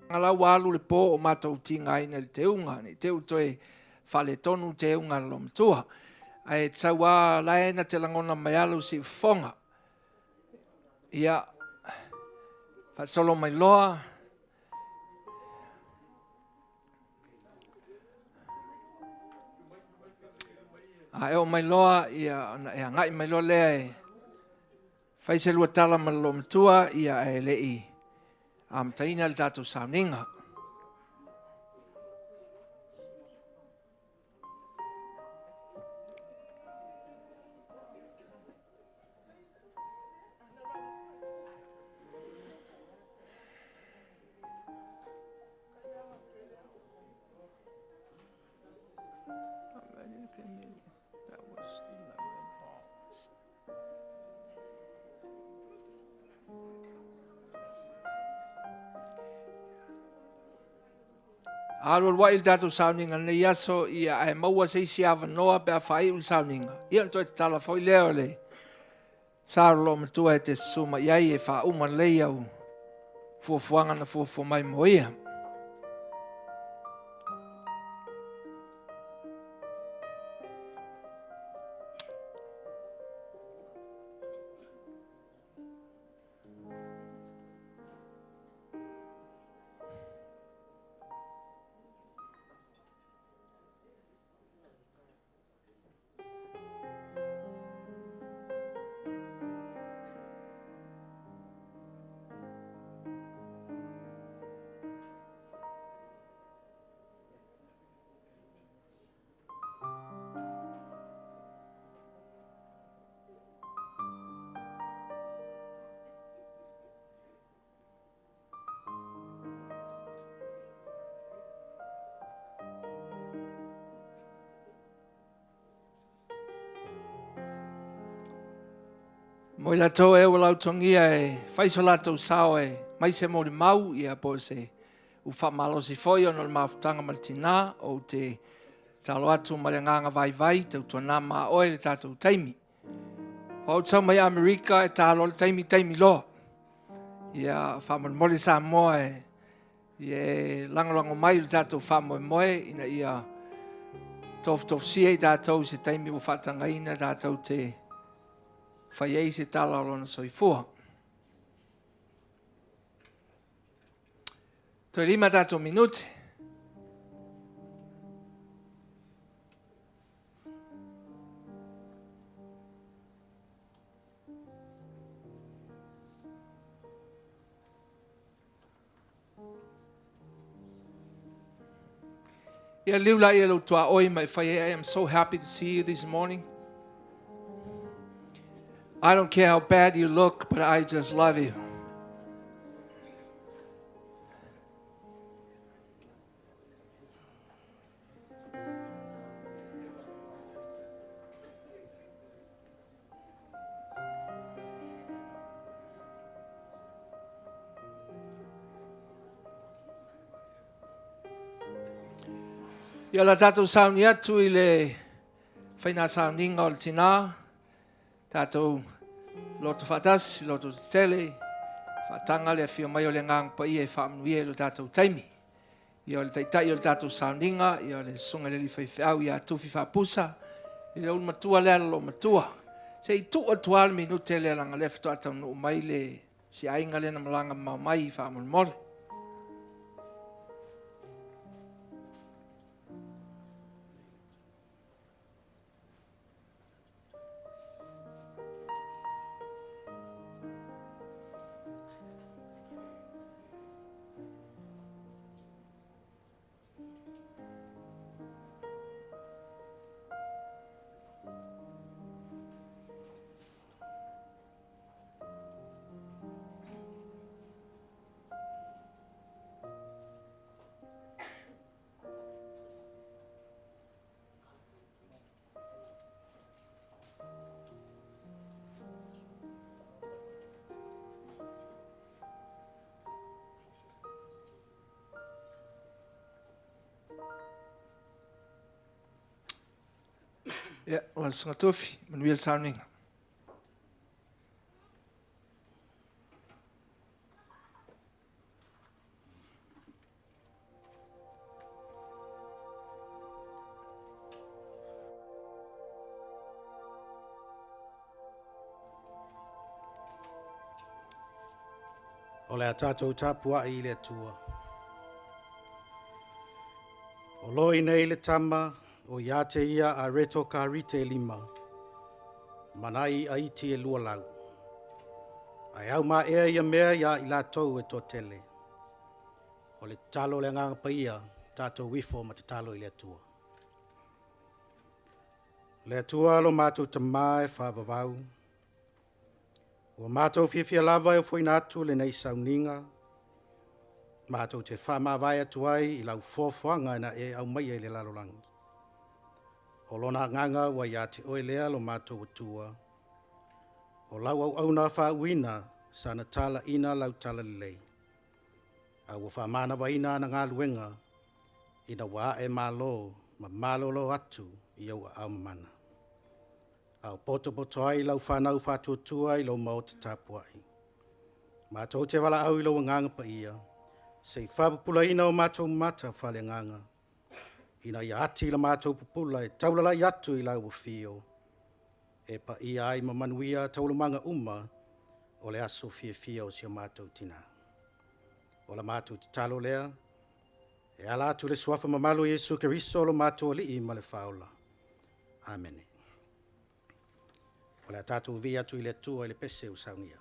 ngala walu le po o matou tinga ina le teunga ni teu toe faletonu teunga lo mtua ai tsawa laena te langona mai alu si fonga ia fa solo mai loa a o mai loa ia e ngai mai lo le fai se lua tala ma lo mtua ia e lei am taina le tatu sauninga. Alor wa il tatu sauninga ne yaso ia e maua se siava noa pe fai ul sauninga. Ia to tala foi leo le. Sa lo mtua e te suma iai e fa uma le au. Fuafuanga na fuafu mai moia. Moi la to e wala tongia e fai so la to sao e mai se mo mau ia po se u fa malo si foi ona le mafutanga maltina o te talo atu malenganga vai te tona ma o le tatu taimi o tsa mai Amerika e talo le taimi lo ia fa mo le sa mo e ie lango mai le tatu fa mo ina ia tof si e tatu se taimi u fatanga ina tatu te fai ei se tala lona soifua. Toi 5 tato minuti. Ia liula ia lo tua oi mai fai I am so happy to see you this morning. I don't care how bad you look, but I just love you. Ia la tatou sauni atu I le whaina sauninga o le tina. Tatou loto fatasi, loto tele, fatanga le fio mai o le ngang pa ia e whaamnuia lo tatou taimi. Ia o le taitai o le tatou sauninga, ia o le sunga le li whaiwhau ia tufi Faapusa, I le matua le lo matua. Se I tu o tual minute le langa lefto atau no mai le si ainga le na malanga mai whaamulmole. Ja, langsung tofi, manuel sauninga. O le tātou tāpua I le tua. O loi nei le tama, o ia te ia a reto ka rite 5. Manai a iti e lua lau. Ai au ma ea ia mea ia I lātou e tō tele. O le talo le nganga paia, tātou wifo ma te talo I le tua. Le tua lo mātou tamae whāwawau. O mātou whiwhia lava e fwoi nātu le nei sauniga. Mātou te whamawai atu ai I lau fōwhanga na e au mai e le lalolangi. O lona nganga wa ia te oe lea lo mātou atua. O lau au au na whauina sa na tala ina lau tala lelei. Au o whamana wa ina na ngā luenga ina wa e malo ma malolo atu I au au mana. Au poto ai lau whanau whatuatua I lau mao te tapuai. Mātou te wala au I lau nganga pa ia. Sei whapupula ina o mātou mata whale nganga. Ina ia ati la mātou pupula e taulala I atu I lau whio. E pa ia ai mamanuia taulamanga o le aso whia o sia mātou tina. O la mātou te talo lea. E ala atu le suafa mamalu Yesu Keriso lo mātou li ma le whaola. Amen. O le tātou vi atu I le tua I le pese o saunia.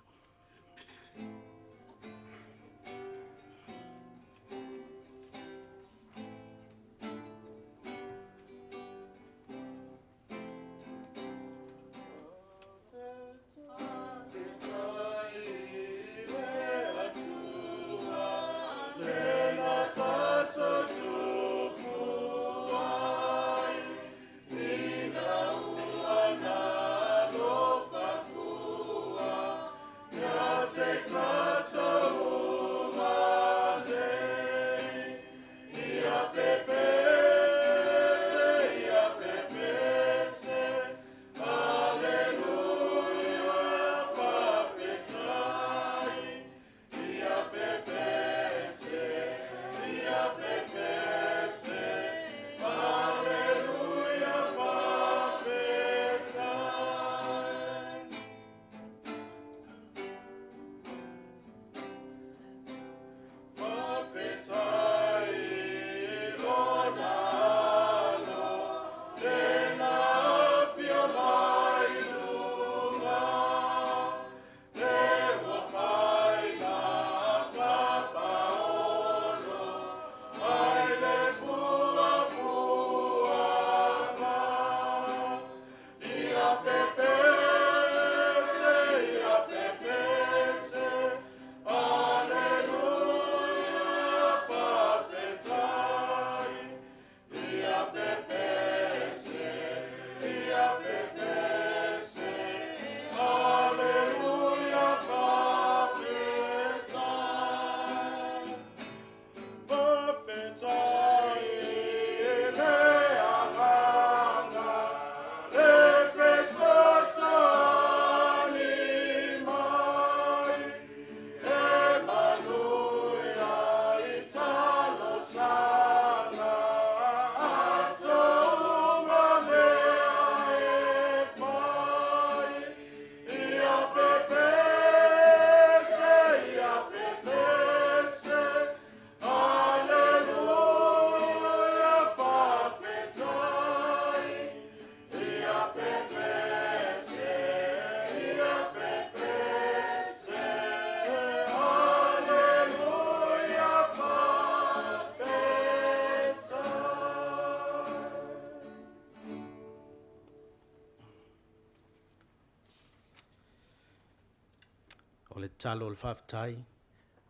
O le talo o le whawhatai,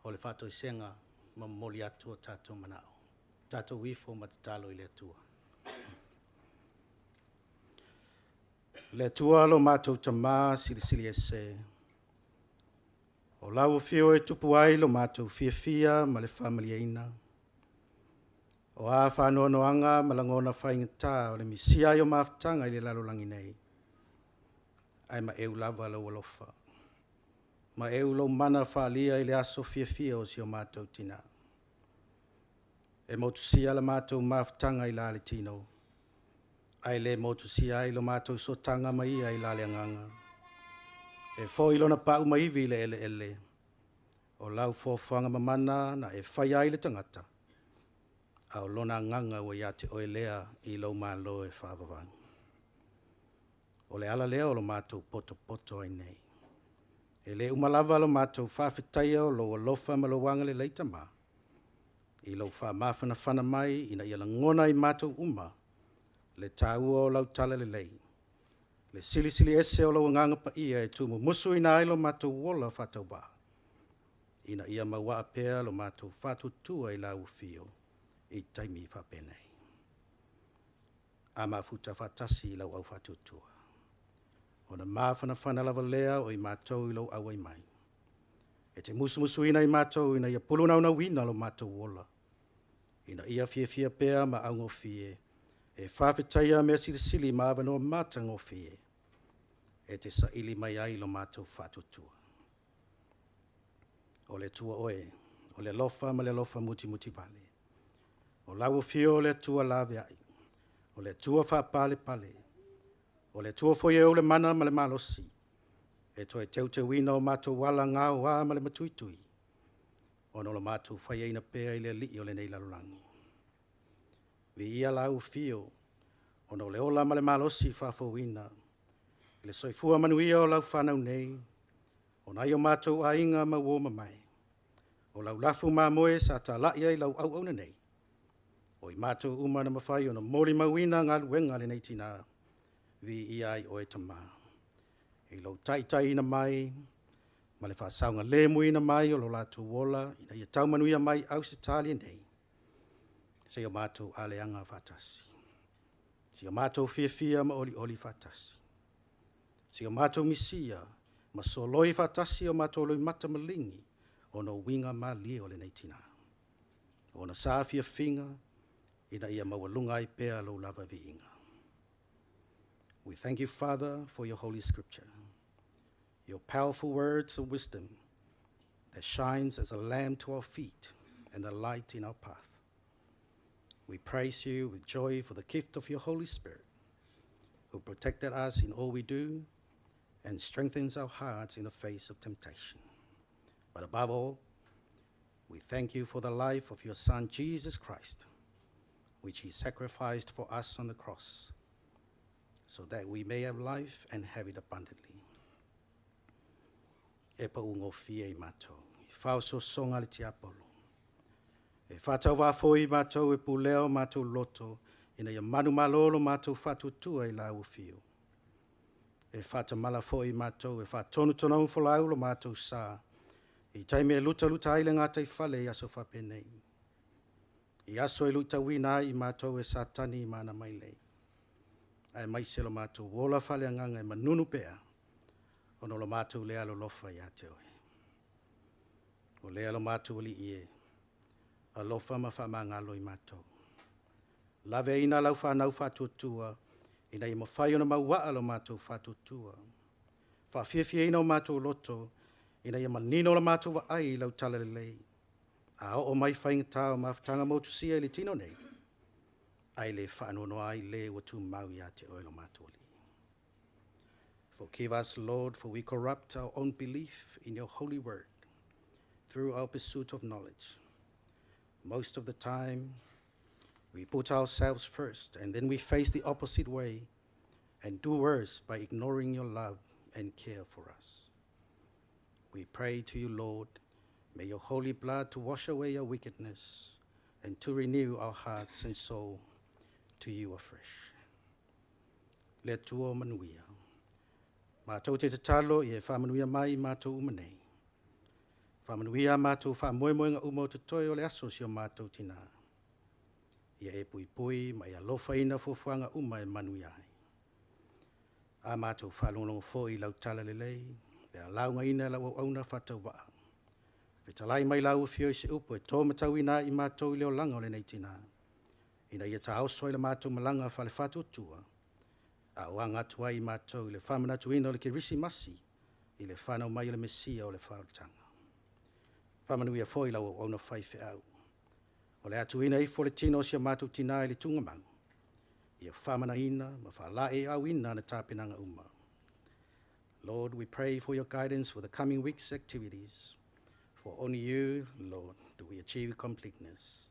o le whātoi senga, ma moli atua tātou manao. Tātou wifo ma te talo I le atua. Le atua lo mātou tamā sili e se. O lau whio e tupu ai lo mātou fia ma le whamalia ina. O a whanoanoanga ma langona whaingatā o le misia I o mawhtanga I le lalolangi nei. Ai ma eu lava lau alofa. Ma eu lo mana whaalia I le aso fia o si o mātou tina. E motusia la mātou mawhtanga I la le tino. Ai le motusia I lo mātou sotanga mai I la le anganga. E fo I lona pau maivi le ele. o lau fōwhanga mamana na e whai ai le tangata. Au lona nganga o ia te oe lea I lau mālo e whāwawang. O le ala lea o lo mātou poto poto ai nei. E le umalawa lo mātou whawhitaia o lo alofa ma lo wanga le leita mā. I lau wha whana mai ina ia la ngona I mātou uma le tāua o lau tala le lei. Le sili ese o lau nganga pa ia e tumu musu ina ai lo mātou wola whatau ba. Ina ia maua apea lo mātou whatutua I lau fio I taimi whapenei. A mafuta whatasi I lau au whatutua. O na whana lava lea o I mātou I lau awai mai. E te musu ina I mātou ina ia puluna una wina lo mātou wola. Ina ia fia pea ma au ngofie. E whawhitaia mea sili maawanoa mata ngofie. E te saili mai ai lo mātou whatutua. O le tua oe, o le lofa ma le lofa muti pale. O lau fio o le tua lawe ai. O le tua whapale pale. O le tua foie o le mana ma le malosi. E toi te wina o mātou wala ngā wā ma le matuitui. O no lo mātou whaia ina pēa I le li o le nei lalulangi. Vi ia lau fio, o no le ola ma le malosi whafowina. Le soifua manuia o lau whanau nei. O nai o mātou a inga ma woma mai. O lau lafu mā moe sa ta laia I lau au nei. O I mātou uma na mawhai o na mori mawina ngā luenga le nei tina. Vi ia I oe tamā. I lau tai ina mai. Ma le whasaunga le muina mai o lo lātou wola. Ina ia tau manuia mai au se tali nei. Se o mātou aleanga whatasi. Se o mātou fia ma oli whatasi. Si o mātou misia, ma so loi whatasi o mātou loi mata malingi, o no winga ma lia o le nei tina. O na sāwhia whinga, ina ia mawalunga I pēa lo lava vi inga. We thank you, Father, for your holy scripture, your powerful words of wisdom that shines as a lamp to our feet and a light in our path. We praise you with joy for the gift of your Holy Spirit, who protected us in all we do, and strengthens our hearts in the face of temptation. But above all, we thank you for the life of your Son, Jesus Christ, which he sacrificed for us on the cross, so that we may have life and have it abundantly. E pa ungo fie I mātou, I whao so songa le ti apolo. E whatau wafo I mātou e puleo mātou loto, ina ia manu malolo mātou whatutua I lau fio. E whata mala fo I mātou, e whatonu tonau wholau lo mātou sā. I taime e luta aile ngātai whale I aso whapenei. I aso e luta wina I mātou e satani I mana mai lei. Ai mai se lo mātou wola whale anganga e manunu pea. Ono lo mātou lea lo lofa I ate oe. O lea lo mātou li ie. A lofa ma whamangalo I mātou. Lave ina lau whanau whatutua, ina I mawhai ona mauaa lo mātou whatutua. Whawhiawhia ina o mātou loto, ina I manino la mātou wa ai lau tala lei. A o mai whainga tāo mawhtanga motu sia ili tino nei. Ai le whaanono ai le watu mau ia te oe lo mātou li. Forgive us, Lord, for we corrupt our own belief in your holy word through our pursuit of knowledge. Most of the time, we put ourselves first, and then we face the opposite way and do worse by ignoring your love and care for us. We pray to you, Lord, may your holy blood to wash away our wickedness and to renew our hearts and soul to you afresh. Le tuo manuia. Mātou te talo I e whamanuia mai mātou umanei. Whamanuia mātou whamoemoenga umau te toi o le aso si o mātou tina. Ia e pui ma ia lofa ina fufuanga uma e manui ai. A mātou whalonglongo fo I lau tala lelei, pe a launga ina lau au auna whatau waa. Pe talai mai lau fio I se upo e tō matau ina I mātou I leo langa o le nei tina. Ina ia ta hausoi le mātou malanga whale whatu tua. A wanga tua I mātou I le whamana tuina o le kirisi masi, I le whanau mai o le mesia o le whautanga. Whamanuia fo I lau au auna whaife au. O le atuina I fo le tino si a mātou tina I le tunga mau. Ia whamana ina, ma whala e au ina na tāpenanga uma. Lord, we pray for your guidance for the coming week's activities. For only you, Lord, do we achieve completeness.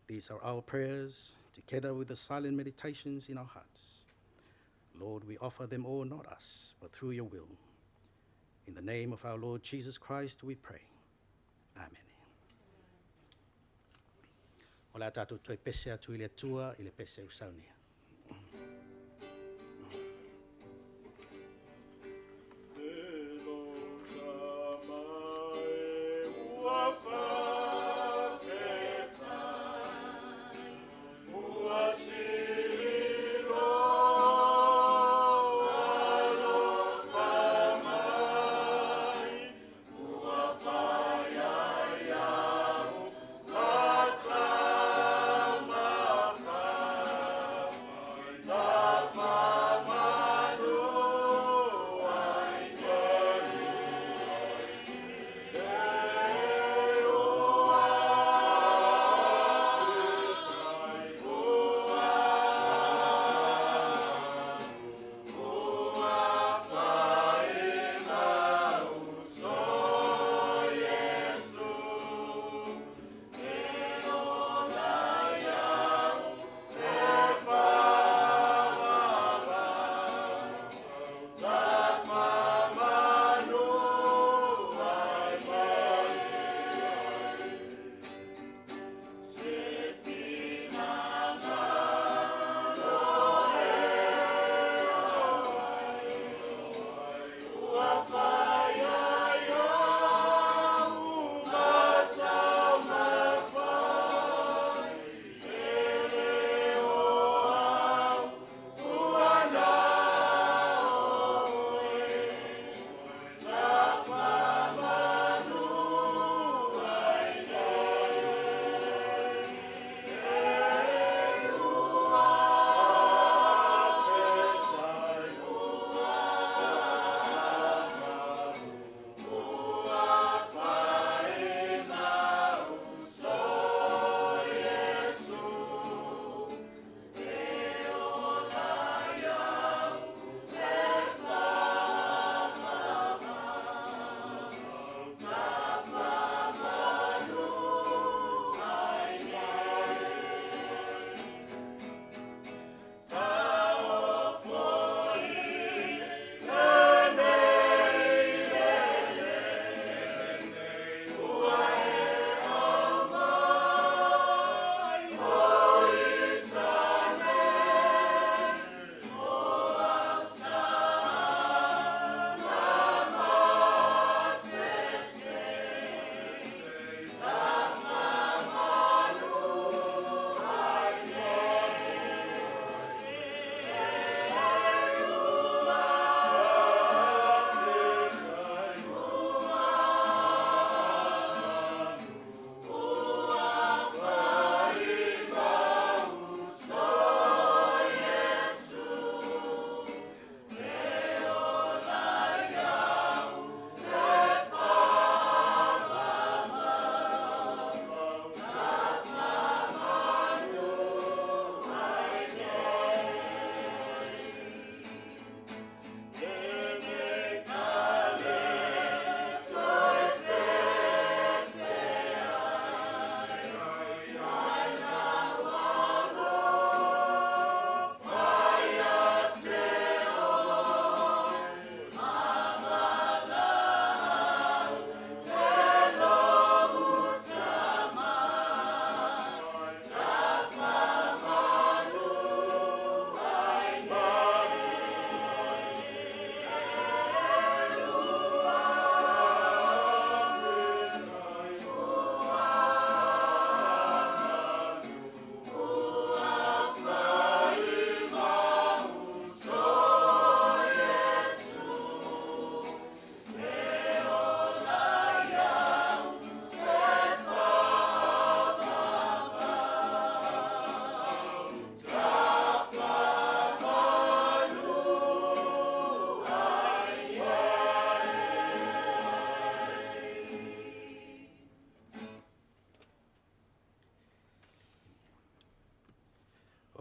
These are our prayers, together with the silent meditations in our hearts. Lord, we offer them all, not us, but through your will. In the name of our Lord Jesus Christ, we pray. Amen. O la tātou toi pese atu i le tua, i le pese usaunia.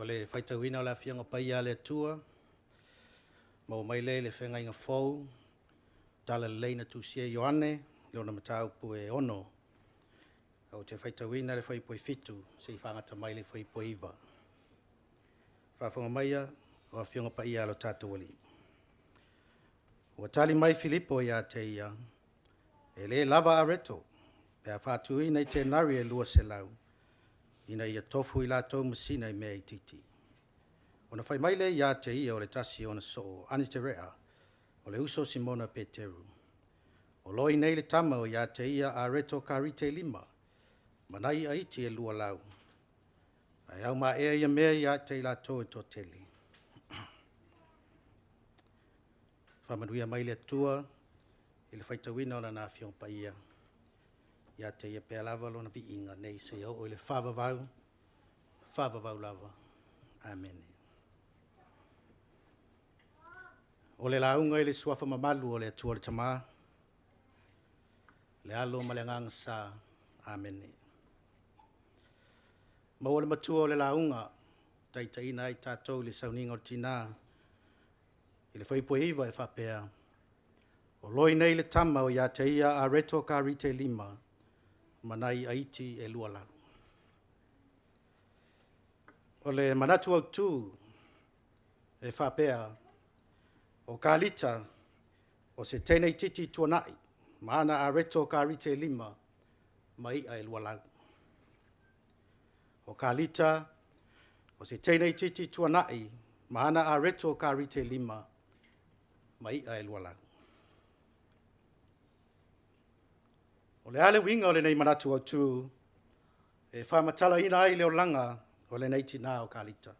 O le whaitauina o la fianga pai a le tua, mo mai le whenga inga fau, tala le leina tu sia Ioane, leona matau pue ono. O te whaitawina le whaipoi fitu, se i whangata mai le whaipoi iwa. Whawhonga maia, o a whionga pa ia alo tātou ali. Ua tali mai Filipo ia te ia, e le lava a reto, pe a whātui nei te nari e lua se lau, ina ia tofu i lātou masina i mea i titi. Ona whai mai le ia te ia o le tasi o na so, ani te rea, o le uso Simona Peteru. O loi nei le tama o ia te ia a reto ka rite lima, manai a iti e lua lau. Ai au ma ea ia mea ia te i lātou e tō teli. Whamanuia mai le tua, i le whaitawina o na nā whiong pa ia. Ia te ia pēr lava lona vi inga nei se au o le whawawau lava. Amen. O le launga i le suafa mamalu o le atua le tamā, le alo ma le nganga sa. Amen. Ma o le matua o le launga, taitaina ai tātou le sauninga o tina, i le whaipoi iwa e whapea. O loi nei le tama o ia te ia a reto ka rite lima, manai a iti e lua lau. O le manatu au tū e whapea, o Kalita, o se tenei titi tuanai, maana a reto ka rite lima, mai a e lua lau. O Kalita, o se tenei titi tuanai, maana a reto ka rite lima, mai a e lua lau. O le ale winga o le nei manatu au tū, e whamatala ina ai leo langa o le nei tina o Kalita.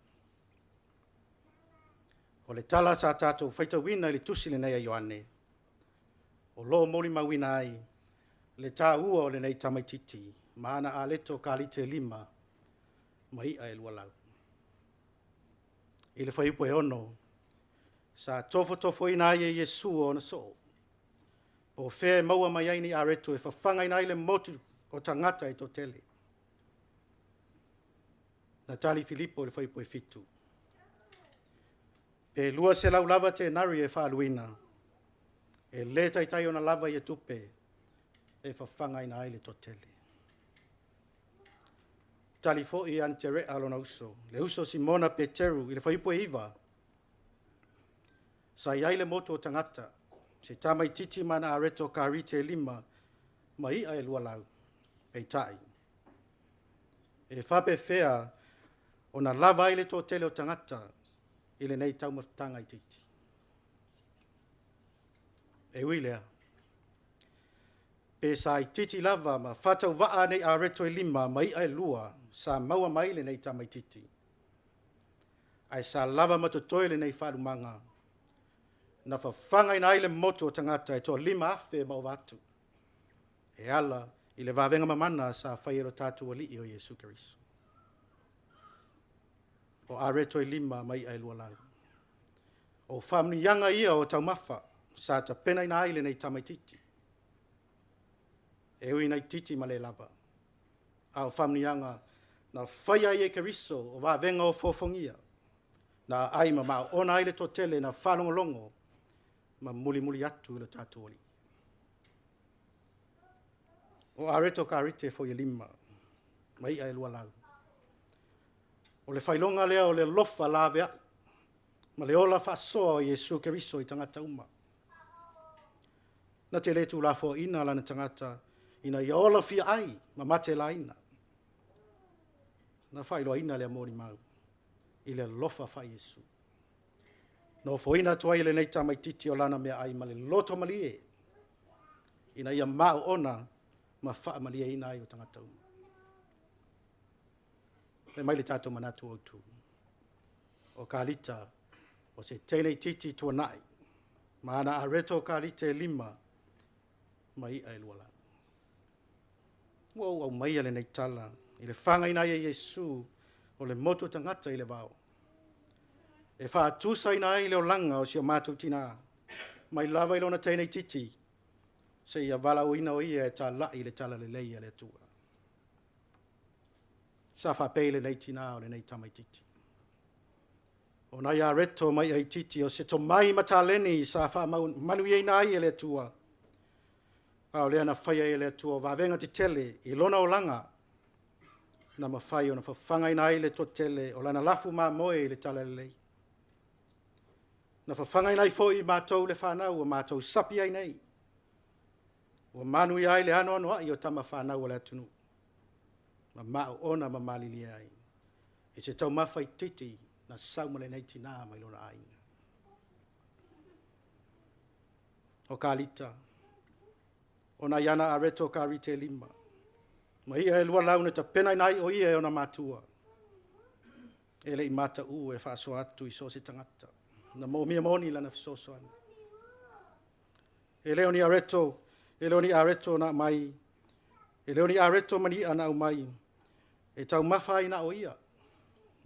O le tala sa tātou whaita wina i le tusi le nei a Ioane. O lo mori mawina ai, le tā ua o le nei tamaititi, maana a leto Kalita lima, mai a e lua lau. I le whaipo e ono, sa tofo ina ai e Yesu o na so. O whea maua mai aini a reto e whawhanga ina ai le motu o tangata e to tele. Na tali Filipo le whaipo e fitu. E lua se lau lava te nari e whaaluina. E le taitai o na lava i e tupe e whawhanga ina ai le to tele. Tali fo i an te rea alona uso. Le uso Simona Peteru i le whaipo e iwa. Sa iai le motu o tangata. Se tamai titi mana a reto ka rite lima, mai a e lua lau, pei tai. E whape whea, o na lava ile tō tele o tangata, ile nei tau mawhtanga i titi. E uilea. Pe sa i titi lava, ma whatau waa nei a reto e lima, mai a e lua, sa maua mai le nei tamai titi. Ai sa lava matotoi le nei wharumanga, na whawhanga ina ile motu o tangata e tō lima awhe mau watu. E ala, i le wawenga mamana sa whaiero tātua li o Yesu Keriso. O a reto i lima mai ai lua lau. O whamni yanga ia o tau mawha, sa ta pena ina ile nei tamai titi. E ui nei titi ma le lava. A o whamni yanga, na whaia i e Keriso o wawenga o fofongia. Na aima ma ona ile tō tele na whalongolongo, ma muli atu ila tātou ali. O areto ka rite fo i lima, mai ai lua lau. O le whailonga lea o le lofa la vea, ma le ola whasoa o Yesu Keriso i tangata uma. Na te letu la fo ina lana tangata, ina i ola fia ai, ma mate la ina. Na whailoa ina lea mori mau, i le lofa wha Yesu. No foina tua ile nei tamai titi o lana mea ai ma le loto malie. Ina ia mau ona ma wha malie ina ai o tangata uma. Le mai le tātou manatu au tu. O Kalita, o se tenei titi tua nai. Ma ana a reto Kalita e lima, ma i ai lua la. Wow, au mai ale nei tala. I le whanga ina ia Yesu o le moto tangata i le vao. E whaatusa ina ai leo langa o sio mātou tina. Mai lava ilona teinei titi. Se ia wala o ina o ia e tā lai le tala le leia le tua. Sa whapeile nei tina o le nei tamai titi. O nai a reto mai ai titi o se to mai mataleni sa wha manu ia ina ai le tua. Ao lea na whaia e lea tua wawenga te tele I lona o langa na mawhai o na whawhanga ina le to tele o lana lafu mā moe le tala lei. Na whawhanga ina fo I mātou le whanau o mātou sapi ai nei. O manu I ai le ano ano ai o tama whanau o le atunu. Ma mao ona ma malili ai. E se tau mawhai titi na saumale nei tina mai lona ai. O Kalita. O na iana areto ka rite lima. Ma ia e lua launa ta pena nai o ia e ona matua. E le I mata u e whaaso atu I so se tangata. Na mo mia moni lana fisoso ana. E leo ni areto na mai. E leo ni areto mani ana au mai. E tau mawhai na o ia.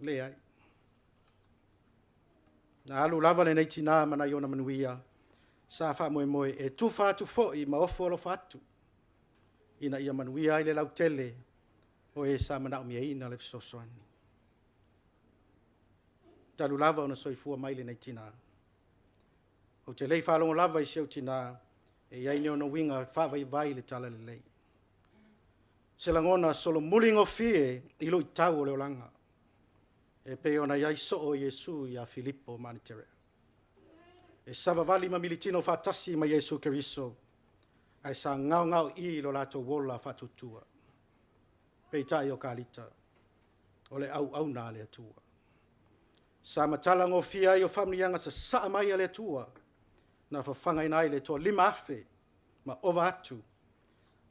Le ai. Na alu lava le nei tina mana iona manuia. Sa wha moe moe e tu wha tu fo'i ma ofo alo whatu. Ina ia manuia ai le lau tele o e sa mana o mia ina le fisosoani. Talu lava ona soifua mai le nei tina. O te lei whalongo lava I seo tina e iai ona winga wha vai le tala le lei. Se langona solo mulingo fie I lo I tau o leo langa. E pe ona iai so o Yesu ia Filippo maniterea. E savavali ma militino fatasi ma Yesu Keriso. Ai sa ngau I lo lato wola fatutua. Peitai o Kalita. O le au na le atua. Sa matala ngofia I o famnianga sa saa mai le atua. Na whawhanga inai le to lima afe. Ma ova atu.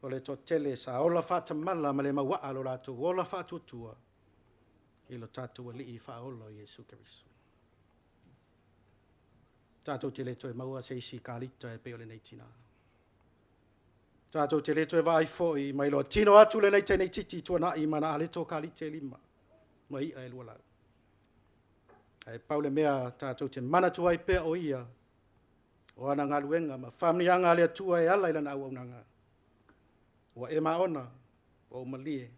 O le to tele sa ola fatamala ma le mawaa lo lato wola fatutua. I lo tatua li I whaolo Yesu Keriso. Tātou te leto e maua se isi Kalita e peo le nei tina. Tātou te leto e vai foi mai lo tino atu le nei tene titi tua nai mana aleto Kalita e lima. Mai ia e lua lau. E paule mea tātou te mana tua I pea o ia. O ana ngaluenga ma whamnianga lea tua e ala ilana au aunanga. Wa e maona o umalie.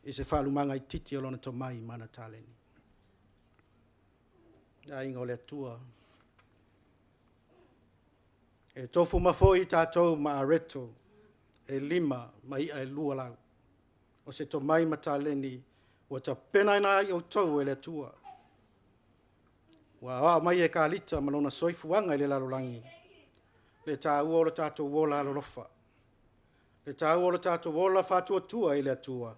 I se whalumanga I titi o lona to mai mana taleni. A ingo lea tua. E tofu mafoi tātou ma areto, e lima ma ia e lua lau. O se to mai mataleni, wa ta pena ina I o tau e le tua. Wa a mai e Kalita malona soifuanga I le lalulangi. Le tā ua o le tātou wola alolofa. Le tā ua o le tātou wola fatua tua I le tua.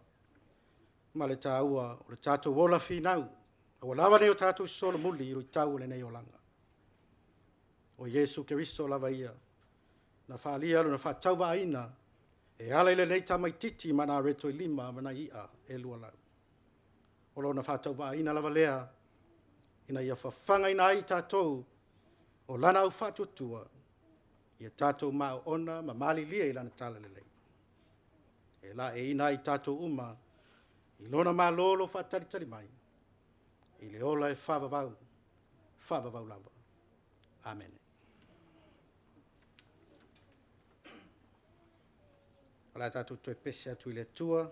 Ma le tā ua o le tātou wola finau. O lava ne o tātou solo muli I rui tau le nei o langa. O Yesu Keriso lava ia. Na whaalia na whaatauwa aina. E ala ile nei tamai titi mana reto I lima mana ia e lua lau. O lo na whaatauwa aina lava lea. Ina ia whawhanga ina ai tātou. O lana au whaatutua. Ia tātou maa ona ma mali lia I lana tala lelei. E la e ina ai tātou uma. I lona maa lolo whaataritari mai. I le ola e whavavau. Whavavau lava. Amen. Ala tātou toi pese atu I le tua,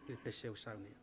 I le pese au saunia.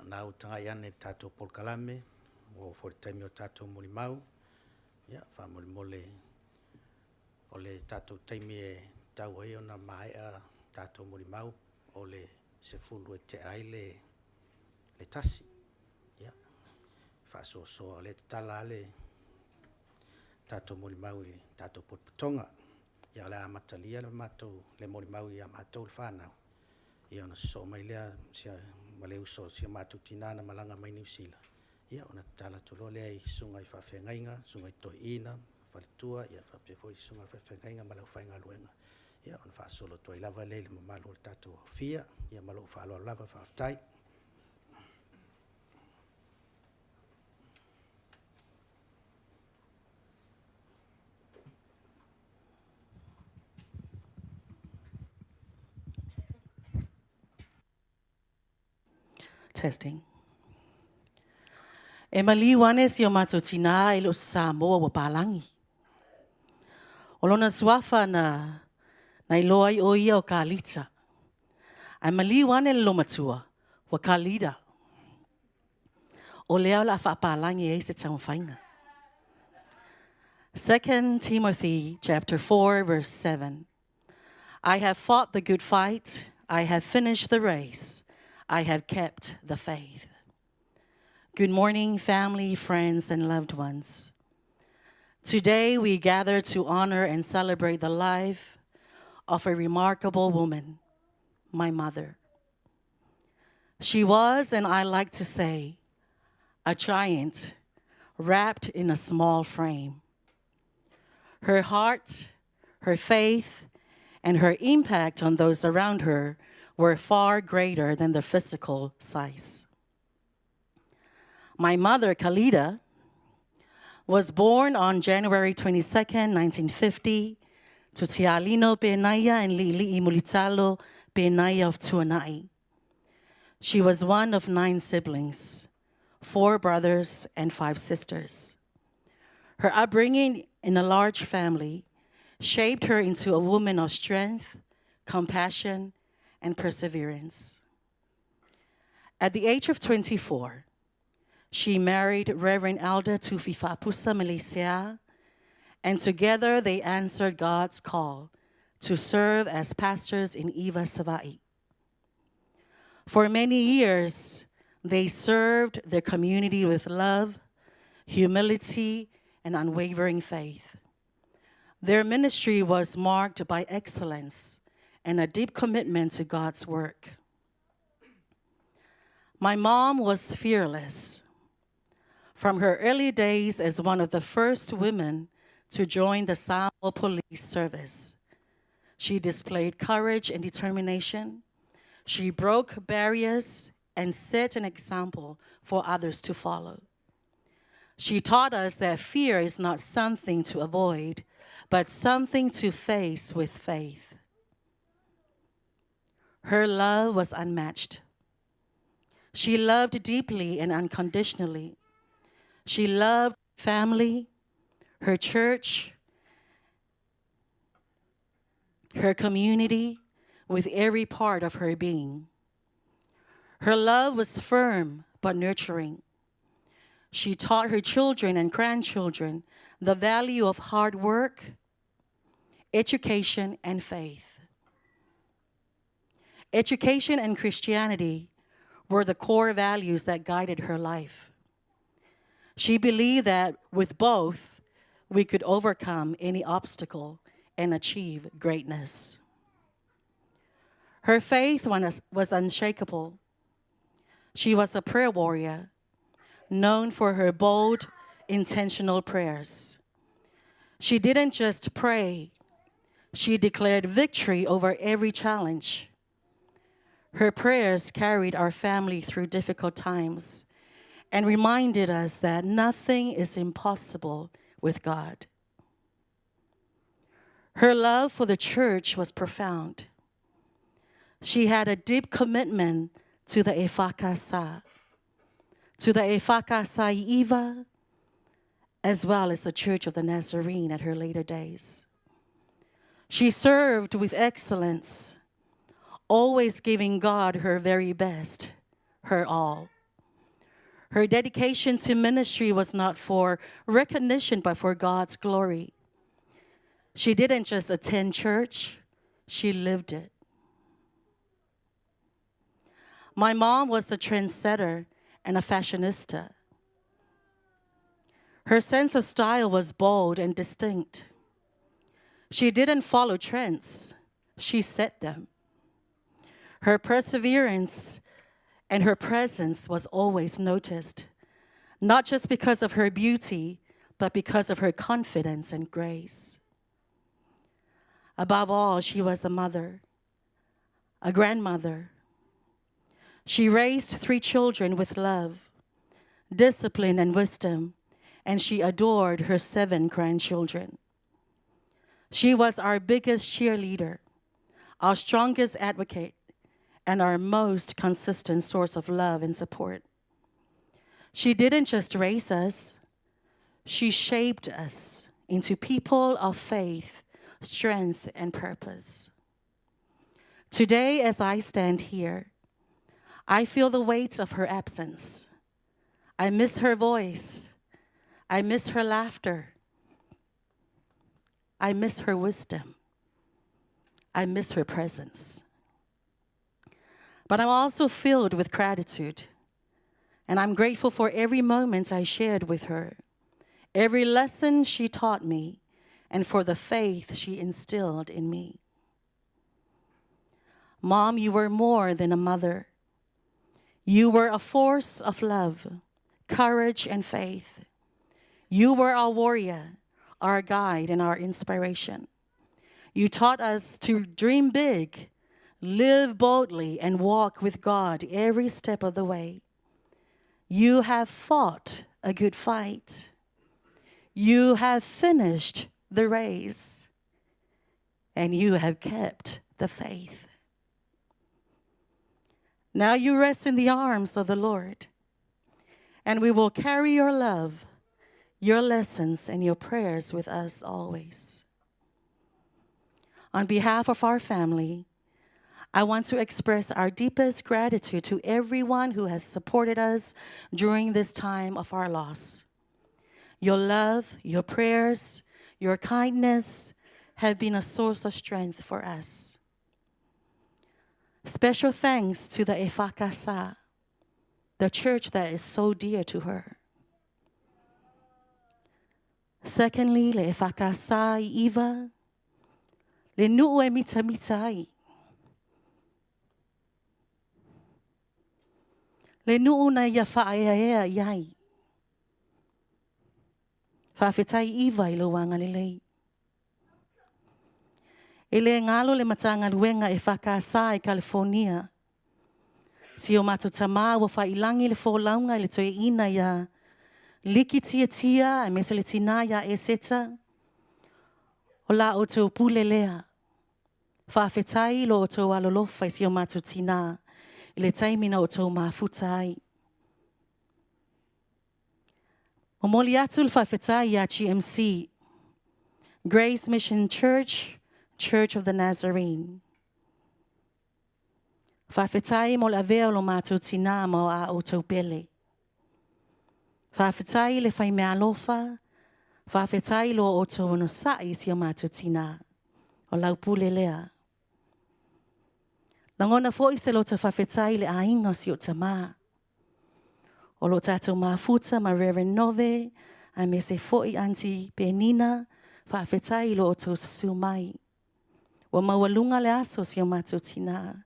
nau tanga iane tātou polkalame, o whoritaimi o tātou mori mau. Ia, whamole mole o le tātou taimi e tau ai ona maea tātou mori mau, o le se fulu e te aile le tasi. Ia, whaasoa le tala le tātou mori mau i tātou potpotonga. Ia le amatalia le mātou le mori mau i a mātou le whanau. Ia ona so mai lea sia male uso sia mātou tinana malanga mai New Zealand. Ia ona tala tolo lea i sunga i whawhengainga, sunga i toina, faletua, ia whapefoi sunga i whawhengainga malau whainga luenga. Ia ona whaasolo toi lava leile mamalo le tātou fia, ia malo whaaloa lava whaftai. Testing. E maliwane si o mātou tina e lo Samoa wa Palangi. O lona suafa na iloa i o ia o Kalita. Ai maliwane le lo matua wa Kalita. O lea la whaapalangi e se taumwhainga. 2 Timothy chapter 4 verse 7. I have fought the good fight. I have finished the race. I have kept the faith. Good morning, family, friends, and loved ones. Today we gather to honor and celebrate the life of a remarkable woman, my mother. She was, and I like to say, a giant wrapped in a small frame. Her heart, her faith, and her impact on those around her were far greater than the physical size. My mother, Kalita, was born on January 22nd, 1950, to Tialino Penaya and Lili Mulitalo Penaya of Tuanai. She was one of 9 siblings, 4 brothers and 5 sisters. Her upbringing in a large family shaped her into a woman of strength, compassion, and perseverance. At the age of 24, she married Reverend Elder Kalita Faapusa Meleisea, and together they answered God's call to serve as pastors in Iva Savai. For many years, they served their community with love, humility, and unwavering faith. Their ministry was marked by excellence and a deep commitment to God's work. My mom was fearless. From her early days as one of the first women to join the Samoa Police Service, she displayed courage and determination. She broke barriers and set an example for others to follow. She taught us that fear is not something to avoid, but something to face with faith. Her love was unmatched. She loved deeply and unconditionally. She loved family, her church, her community, with every part of her being. Her love was firm but nurturing. She taught her children and grandchildren the value of hard work, education, and faith. Education and Christianity were the core values that guided her life. She believed that with both, we could overcome any obstacle and achieve greatness. Her faith was unshakable. She was a prayer warrior, known for her bold, intentional prayers. She didn't just pray, she declared victory over every challenge. Her prayers carried our family through difficult times and reminded us that nothing is impossible with God. Her love for the church was profound. She had a deep commitment to the Efakasa, Iva, as well as the Church of the Nazarene at her later days. She served with excellence, always giving God her very best, her all. Her dedication to ministry was not for recognition, but for God's glory. She didn't just attend church, she lived it. My mom was a trendsetter and a fashionista. Her sense of style was bold and distinct. She didn't follow trends, she set them. Her perseverance and her presence was always noticed, not just because of her beauty, but because of her confidence and grace. Above all, she was a mother, a grandmother. She raised 3 children with love, discipline, and wisdom, and she adored her 7 grandchildren. She was our biggest cheerleader, our strongest advocate, and our most consistent source of love and support. She didn't just raise us, she shaped us into people of faith, strength, and purpose. Today, as I stand here, I feel the weight of her absence. I miss her voice. I miss her laughter. I miss her wisdom. I miss her presence. But I'm also filled with gratitude, and I'm grateful for every moment I shared with her, every lesson she taught me, and for the faith she instilled in me. Mom, you were more than a mother. You were a force of love, courage, and faith. You were our warrior, our guide, and our inspiration. You taught us to dream big, live boldly, and walk with God every step of the way. You have fought a good fight. You have finished the race, and you have kept the faith. Now you rest in the arms of the Lord, and we will carry your love, your lessons, and your prayers with us always. On behalf of our family, I want to express our deepest gratitude to everyone who has supported us during this time of our loss. Your love, your prayers, your kindness have been a source of strength for us. Special thanks to the Efakasa, the church that is so dear to her. Secondly, le Efakasa Eva, le nuu e mita mitai. Le nuu na ia whaeaea iai. Whawhetai Eva I lo wanga lelei. E le ngalo le matanga luenga e whakasa I California. Si o mato tamā wa whailangi le wholaunga le toe ina ia liki tia tia e mesa le tina ia e seta. O la o tau pulelea. Whawhetai lo o tau alolofa si o mato tina. I le taimina o tau mafutai. O moli atu le whawhetai ia GMC. Grace Mission Church, Church of the Nazarene. Whawhetai mo le avea lo mātou tina mo a o tau pele. Whawhetai le whai mea alofa. Whawhetai lo o tau no sai si o mātou tina. O lau pule lea. Langona foi se lo te whawhetai le ainga si o tamā. O lo tātou mafuta ma Reverend Nove, a me se foi Auntie Penina, whawhetai lo o tau sasu mai. Wa mawalunga le aso si o mātou tina.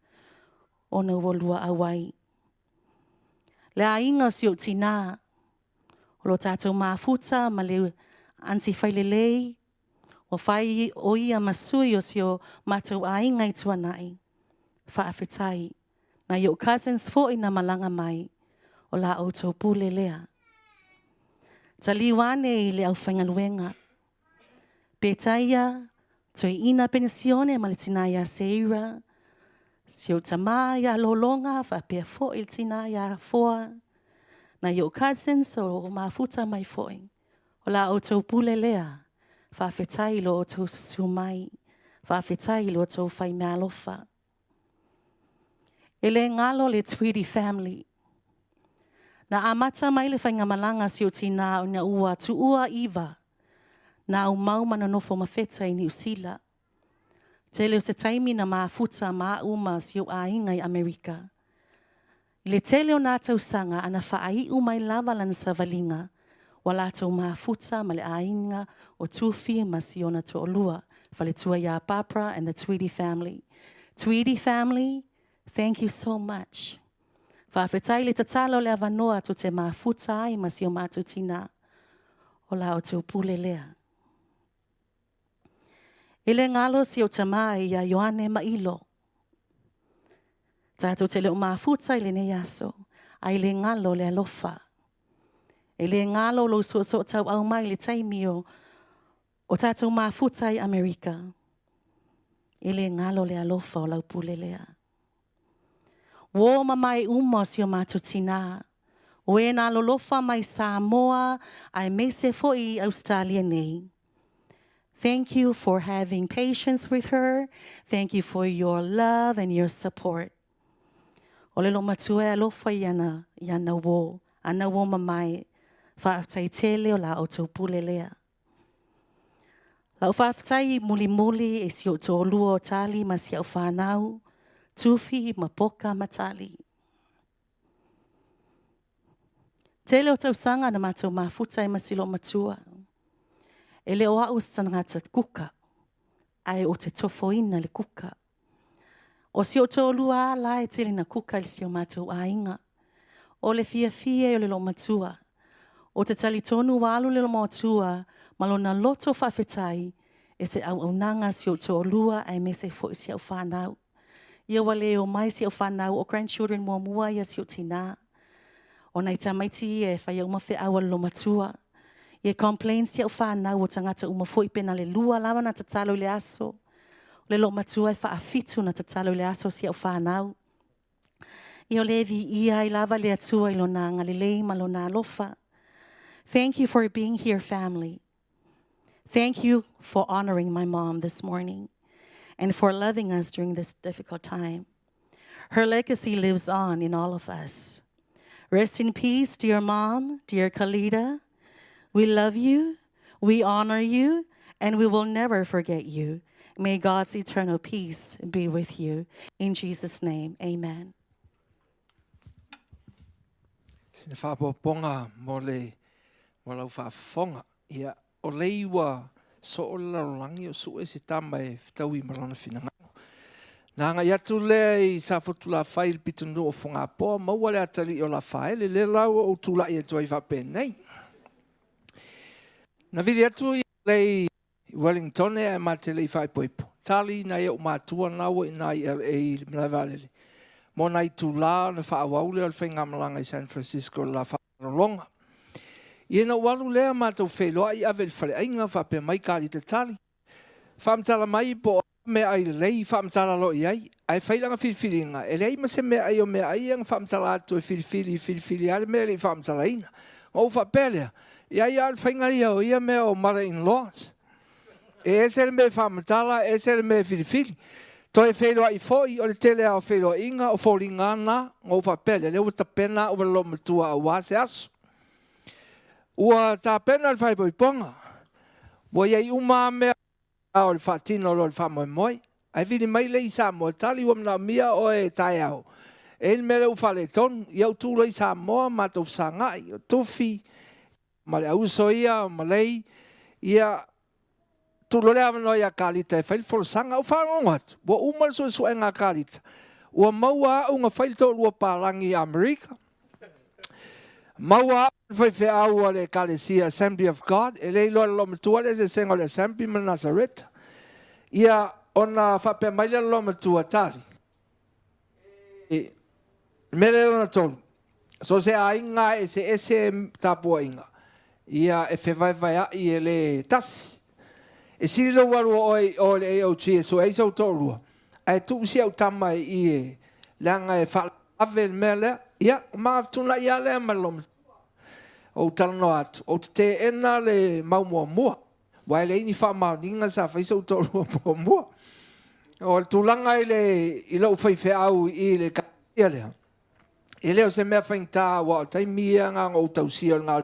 O na wolua awai. Le ainga si o tina. O lo tātou mafuta ma le Auntie Whailelei. O whai o ia masui o si o mātou ainga I tuanai. Whaafetai. Na yo cousins fo na malanga mai. O la o tau pule lea. Taliwane I le au whaingaluenga. Petaia, toi ina penisione ma le tinaya seira. Si o tamā ia lolonga, whapea fo I le tinaya foa. Na yo cousins o mafuta mai foi. O la o tau pule lea. Whaafetai lo o tau sasu mai. Whaafetai lo o tau whai mea alofa. E le ngalo le Tweedy family. Na amata mai le whainga malanga si o tina o na ua tu ua iwa. Na au mau mananofo mawheta i New Zealand. Te leo se taimi na maafuta maa uma si o ainga i Amerika. Le te leo nā tau sanga ana whaai umai lava lana sa valinga. Wala tau maafuta ma le ainga o tuwhi ma si ona to olua. Faletua ya Barbara and the Tweedy family. Tweedy family, thank you so much. Whawhetai le tatalo le avanoa to te maafuta ai ma si o mātou tina. O la o te upule lea. Ele ngalo si o tamai ya Ioane Mailo. Tātou te leo maafuta i le ne yaso. Ai le ngalo le alofa. Ele ngalo lo so tau au mai le taimi o tātou maafuta i Amerika. Ele ngalo le alofa o lau pule lea. Wo mamai umo si o mātou tina. O e nā lolofa mai Samoa ai meise foi Australia nei. Thank you for having patience with her. Thank you for your love and your support. O le lo matua e alofa yana wo. Ana wo mamai. Whaatai tele o la o tau pule lea. Lau whaatai muli e si o tō lua o tali ma si au whanau. Tuwhi ma poka ma tali. Tele o tau sanga na mātou mafutai ma silo matua. E le o au stanangata kuka. Ai o te tofoina le kuka. O si o tō lua la e tele na kuka le si o mātou ainga. O le fia o le lo matua. O te tali tonu walu le lo matua. Malona loto whawhetai. E se au nanga si o tō lua ai me se fo si au whanau. Ia wale o mai si au whanau o grandchildren mua ia si o tina. O nei tamaiti e whai au mawhi awa lo matua. Ia complain si au whanau o tangata umafoi pena le lua lawa na tatalo le aso. Le lo matua e whaafitu na tatalo le aso si au whanau. Ia levi ia I lava le atua I lo na ngalilei ma lo na alofa. Thank you for being here, family. Thank you for honoring my mom this morning and for loving us during this difficult time. Her legacy lives on in all of us. Rest in peace, dear mom, dear Kalita. We love you, we honor you, and we will never forget you. May God's eternal peace be with you. In Jesus' name, amen. Sine whapoponga mo lau whafonga. Ia o leiwa so o larolangi o su e se tama e taui marana whinanga. Nā ngā iatu lea I sa fotu la whai le pitunu o whunga poa, maua le atali o la whai, le lau o tula I atua I whapenei. Na viri atu I lei Wellington e ma te lei whai poipo. Tali na ia o mātua nau I nai LA mlavalele. Mo nai tula na whaawaule al whainga malanga I San Francisco la whaarolonga. Ia na walu lea mātou wheloa I avel whale ainga whape mai Kalita tali. Whamtala mai po me ai lei whamtala lo I ai. Ai whailanga whiriwhiringa. E lei ma se me ai o me ai ang whamtala atu e whiriwhiri ale me lei whamtala ina. O whapelea. Ia al whainga ia o ia me o mother-in-laws. E se me whamtala, e se me whiriwhiri. To e wheloa I foi o le tele au wheloa inga o whoringa na o whapelea. Leo ta pena o lo matua a wase asu. Ua ta pena le whaipoiponga. Wa iai uma mea o le whaatino lo le whamoemoi. Ai vini mai le I Samoa. Tali wa mna mia o e tai au. E il mele u whale tonu. Iau tūla I Samoa mātou sangai. O tuwhi. Ma le auso ia o malei. Ia tūlo le avano ia Kalita e whail folo sanga o whanonga atu. Wa umal su e ngā Kalita. Ua maua au ngā whail tō lua pālangi Amerika. Maua foi fe au le Kalesia Assembly of God e le lo lo matua le se le Assembly ma Nazareth ia ona fa pe mai le lo matua tali e mele ona tolu so se ainga e se tapo inga ia e fe vai I le tas e si lo waru o le o chi so e so tolu ai tu si au tama I langa e fa avel mele ia ma tuna ia le malom o talano atu o te ena le mua wai le ini wha mauninga sa whaisa o tolu mua o le tulanga I le ilo whaife au I le kaia lea E leo se mea whainta wa o taimia ngā ngō tausia o ngā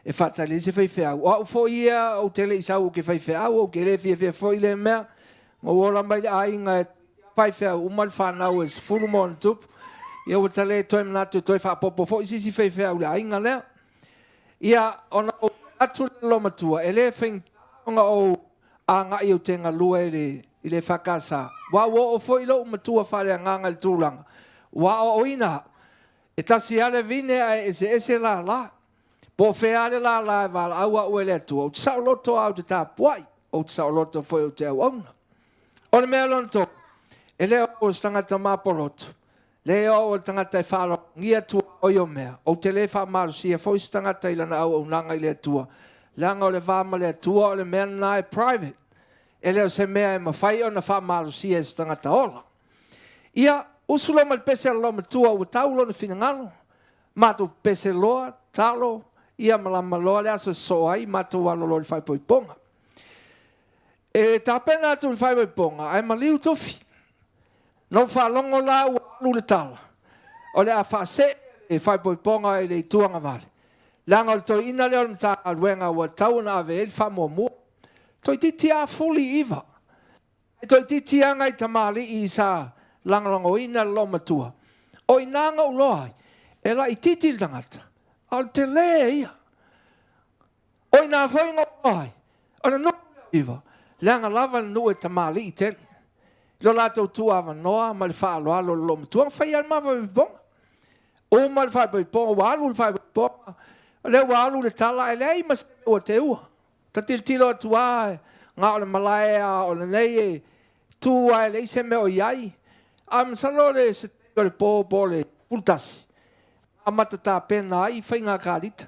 e whatale se whaiwhau. O au fo ia o tele i sau ke whaiwhau o ke le whiawhia fo i le mea. Ngō ora mai le ainga e whaiwhau umal whanau e fulu mo na tupu. Ia o tale toi manatu toi whapopo fo i sisi whaiwhau le ainga lea. Ia ona o atu le lomatua e le whaintonga o a ngai o te ngā lua i le whakasa. Wa o fo i lo umatua whare a nganga le tūlanga. Wa o ina e tasi ale vine a ese la la. Po feale la la e wala aua ue le atua. O te sao loto au te tāpuai. O te sao loto foi o te au auna. O le mea lonto. E leo o stangata mapolotu. Leo o tangata e whalo ngia tua o yo mea. O te le wha maru sia foi stangata ilana au nanga i le atua. Langa o le whama le atua o le mea na e private. E leo se mea e mawhai o na wha maru sia e stangata ola. Ia usula mal pese lo matua o taulo na finangalo. Matu pese loa, talo, ia malama loa le aso soai, matu walo lo le whai poiponga. E tāpena atu le whai poiponga, ai maliu tofi. No whalongo la ua alu le tala. O le a whase e whai poiponga e le tuanga vale. Langa o le toi ina leo le mta aluenga ua tauna ave e le whamua mua. Toi titi a fuli iwa. E toi titi anga i tamali i sa langalango ina lo matua. O inanga uloai, e la i titi le tangata. Al te lea ia. O ina whainga uloai, o na nuku iwa. Langa lava nu e tamali i tele. Lo lato tua ava noa, ma le whaalo alo lo matua, whai al mawa vipong. O ma le whai vipong, walu le whai vipong. Le walu le tala, e lei mas o te ua. Ta tilo atua, ngā o le malaea, o le nei e tua e lei se me o iai. Am salo le se teo le po le pultasi. A matata pena ai, whai ngā Kalita.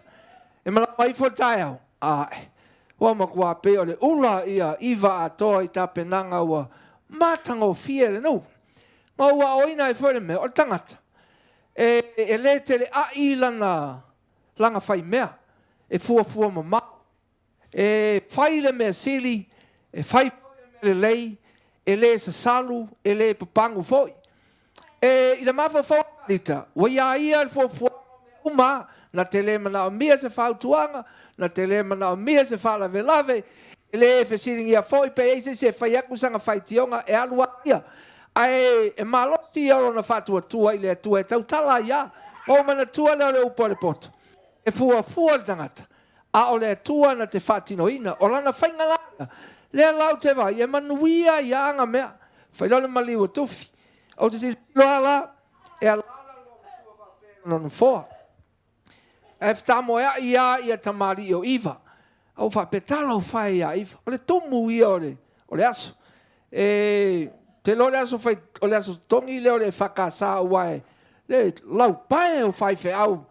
E mala mai fo tai au. Ai, wa makua pe o le ula ia iwa atoa i ta penanga ua matango fia le nou. Ma ua oina e fwere me, o le tangata. E le te le a i langa whai mea. E fua ma mau. E whai le mea sili, e whai le lei, e le sa salu, e le papangu foi. E i le mafa fo Kalita, wa ia ia le fua uma, na te le mana o mia se whautuanga, na te le mana o mia se whalave lave, e le e whesiringi a foi pe eise se whaiaku sanga whaitionga e alua ia. Ai e maloti alo na whatua tua i le tua e tau tala ia, o mana tua leo le upo le poto. E fua le tangata. A o le tua na te whatino ina, o lana whainga langa. Le lau te vai, e manuia i anga mea, whailole maliwa tufi. O te si loa la, e ala nonu foa. E whtamo ea ia tamari o iwa. Au whapetala o whae ia iwa. O le tomu ia o le aso. Te lo le aso whai, o le aso tongi leo le whakasa uae. Le lau pae o whai whe au.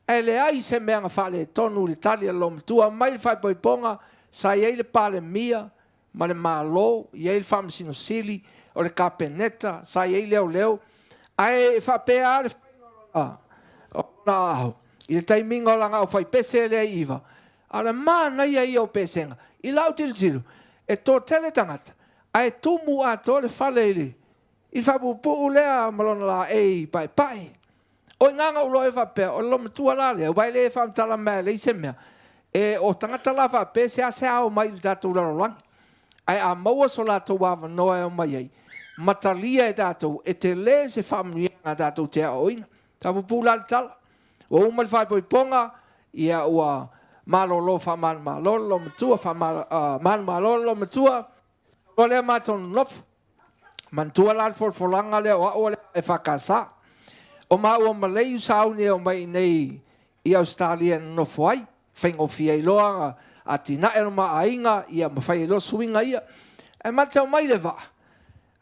E le ai se mea ngā whale tonu le tali a lom tua. Mai le whai poiponga, sa iei le pale mia, ma le malo, iei le whamasino sili, o le kapeneta, sa iei leo. Ai whapea le whai o na au. I le taiminga o langa o whai pese lea iwa. Ala mana ia o pesenga. I lau tilu. E tō tele tangata. Ai tumu a tō le whale ili. I whapupu lea malona la ei pai. O nganga ulo e whapea. O loma tua la lea. Wai le e whamtala mea le ise mea. E o tangata la whapea se a se ao mai le tātou laro langi. Ai a maua so la tō wawa noa e o mai ei. Matalia e tātou. E te le se whamuianga tātou te a oina. Whapupu la le tala. O umal whai poiponga, ia ua malolo wha malolo matua, malolo matua, o lea mātonu nofu. Mantua la folanga lea o lea e whakasa. O mā ua malei sauni o mai nei i Australia nofu ai, whaingo fia i loa, a tina e ma ainga, ia mawhai lo suinga ia. E matau mai le wa.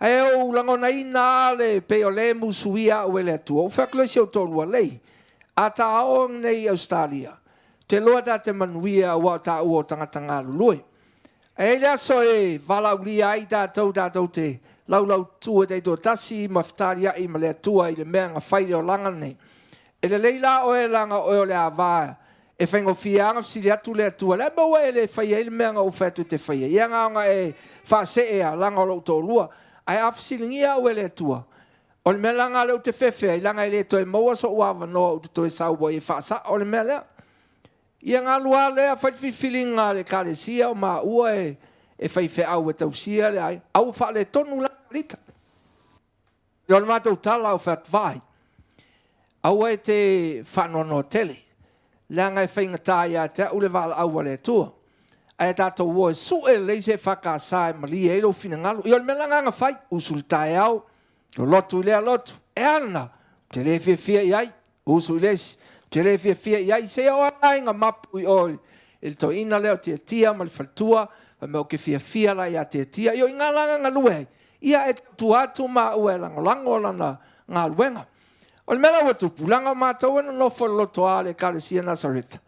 E o langona ina le pe o le musuia o le atua. O whakloisi o tolua lei. A ta aong nei Australia. Te loa ta te manuia wa ta ua tangata lului. E lea so e valaulia i tātou te laulau tua te to tasi maftaria i ma lea tua i le mea ngā whaile o langa nei. E le leila o e langa o le avaa. E whaingo fianga sili atu lea tua. Lea maua e le whaia i le mea ngā uwhatu te whaia. Ia ngā e whaase e a langa o lo tō lua. Ai afsilingia o e lea tua. O le mea langa leo te whewhea, I langa I le toi maua so uawa noa o te toi sauwa I whaasa, o le mea lea. Ia ngā lua lea whaifilinga le kālesia o mā ua e whaiwhe au e tausia le ai, au wha le tonu la Kalita. Ia le mātou tala au what vai. Au e te whanono tele. Langa e whaingatā ia te ule wala au le tua. Ai tātou wo e su e leise whakasā e mali e lo fina ngalu. Ia le mea langa ngā whai, usul tae au. Lo lotu lea lotu. E ana, te le fia iai, usu lesi. Te le fia iai, se o anai ngā mapu I oi. E to ina leo te tia, ma le faletua, ma meo ke fia la ia te tia. Io I ngā langa ngā lue. Ia e tu atu ma ue lango lana ngā luenga. O le mea watu pulanga mātou ena no fo loto a le kālesia Nazareta.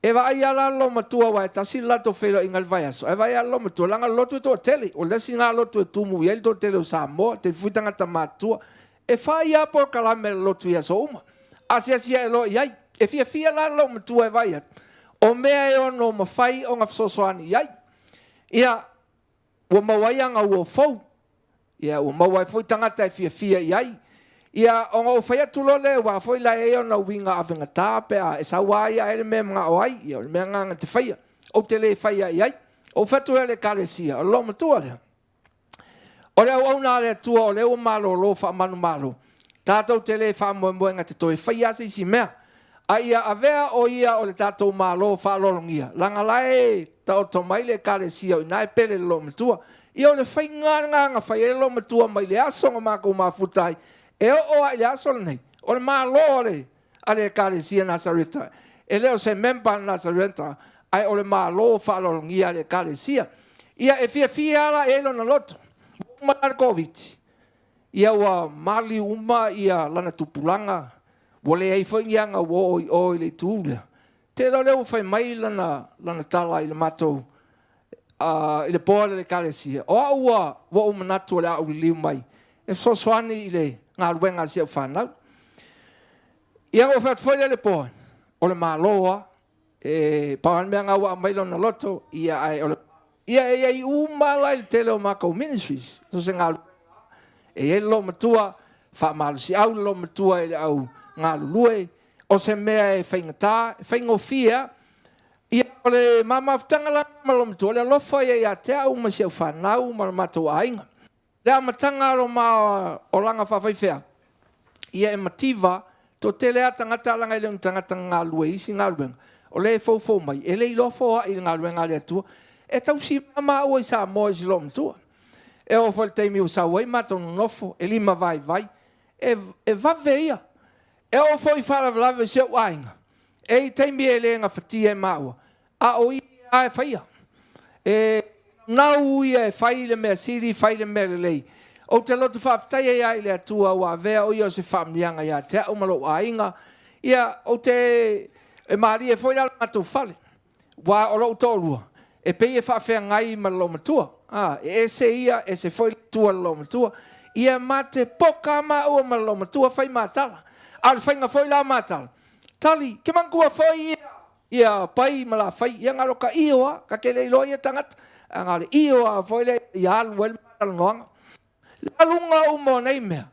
E wa ai ala lo matua wa e tasi lato whelo I ngal vai aso. E wa ai ala lo matua langa lotu e toa tele. O lesi ngā lotu e tumu I el toa tele o Samoa, te fuitanga ta mātua. E whai a po kalame lotu I aso uma. Asia e lo iai. E fia la lo matua e vai at. O mea e ono mawhai o ngā fsosoani iai. Ia, ua mawaianga ua fau. Ia, ua mawai fuitanga ta e fia iai. Ia, o ngā whai atu lo le, wa foi la e ona winga awenga tāpe a, e sa wai a ele mea mga o ai, ia, o le mea nganga te whaia, o te le whaia iai, o whatu e le kālesia, o lo matua lea. O le au nā le atua, o le o malo, lo wha manu malo, tātou te le wha moenga te toi whaia se isi mea, a ia avea o ia o le tātou malo wha lolongia, langa lae, ta o to mai le kālesia, o nai pele lo matua, ia o le whai nganga whai e lo matua mai le asonga mako mafutai, e o ai le aso nei o le malo le ale kālesia Nazareta e leo se memba Nazareta ai o le malo whaalolongia le kālesia ia e fia la e lo na loto uma le COVID ia ua mali uma ia lana tupulanga wale ai whaingianga wo oi le tūlea te lo leo whai mai lana tala I le matou I le poa le kālesia o ua wo manatu le au liu mai e sosoani I le ngā luenga si au whanau. Ia o what whaile le poa, o le māloa, e pawan mea ngā wa mailo na loto, ia ai o le... Ia e ai umalai le tele o Mākou Ministries, so se ngā luenga, e lo matua, wha malu si au lo matua e le au ngā lulue, o se mea e whaingatā, whaingofia, ia o le mamawtanga la malo matua, le alofa e a te au ma si au whanau, ma le matua ainga. Le amatanga ro ma o langa whawhaiwhea. Ia e mativa, to tele a tangata langa I le tangata ngā lue isi ngā luenga. O le fau mai, e le ilofo I ngā luenga le atua. E tau si mama ua I sa moa isi lo mtua. E o fo le teimi o sa wai mato nofo, e lima vai. E vave ia. E o fo I whalavlave se o ainga. E I teimi e le ngā whatia e maua. A o I a e whaia. E... Nau ia e whai le mea siri, whai le mea le lei. O te lotu whaafitai e ai le atua o a vea o ia o se whaamlianga ia te au malo a inga. Ia o te e maari e whoi la matou whale. Wa o lo tōrua. E pei e whaafea ngai ma lo matua. E se ia e se whoi tua lo matua. Ia ma te poka ma ua ma lo matua whai mātala. A le whainga whoi la mātala. Tali, ke mangkua whoi ia. Ia pai ma la whai. Ia ngaro ka ioa, ka ke leilo ia tangata. Angale io a foile ia wel malonga la lunga o mo nei mea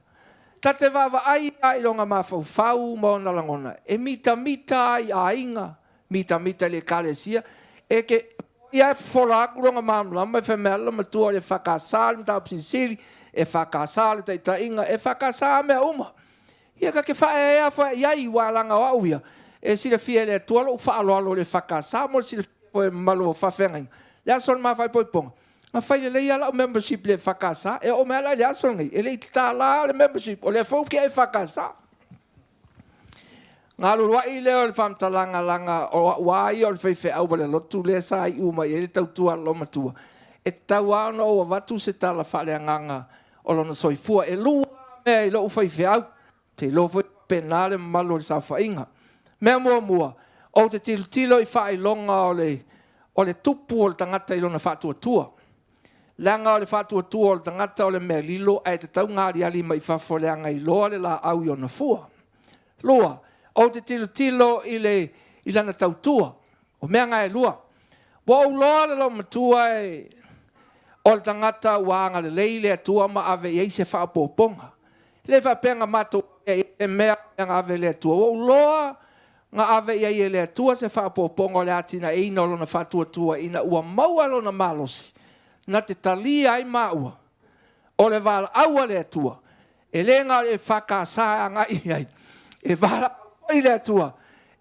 tate vava ai ai longa ma fau mo na langona e mita ai ainga mita le kālesia e ke ia fola longa ma lama femela ma tu le fakasal ta psiri e fakasal ta inga e fakasa me uma ia ka ke fa e fa ia I walanga o ia e si le fiele tu lo fa lo le fakasa mo si le malo fa fenga le son ma fai poi pong ma fai le ia la membership le fakasa e o me la le son ngai ele tala le membership o le fo ke e fakasa ngalo wa ile o fam talanga langa o wa I o fe fe au le lotu le sai uma ele tau tua lo matua e tau ano o watu se tala fa le nganga o lo no soifua e lu me lo fai fe au te lo fo penale malo sa fa inga me mo o te tilo I fa I longa o le tupu o le tangata I lona whātua. Langa o le whātua o le tangata o le mea lilo ai te tau ngāri ali mai whafoleanga I loa le la au I ona fua. Loa, o te tilo I lana tautua, o mea ngai lua. Wa o loa le lo matua o le tangata wanga le leile atua ma ave I se whaapoponga. Le whapenga mato e mea nga ave le atua. O loa nga ave ia ia le atua se whapopongo le atina e ina lona whatua tua ina ua maua lona malosi. Na te talia ai maua. O le wala aua le atua. E le ngā e whakasā nga iai. E wala i le atua.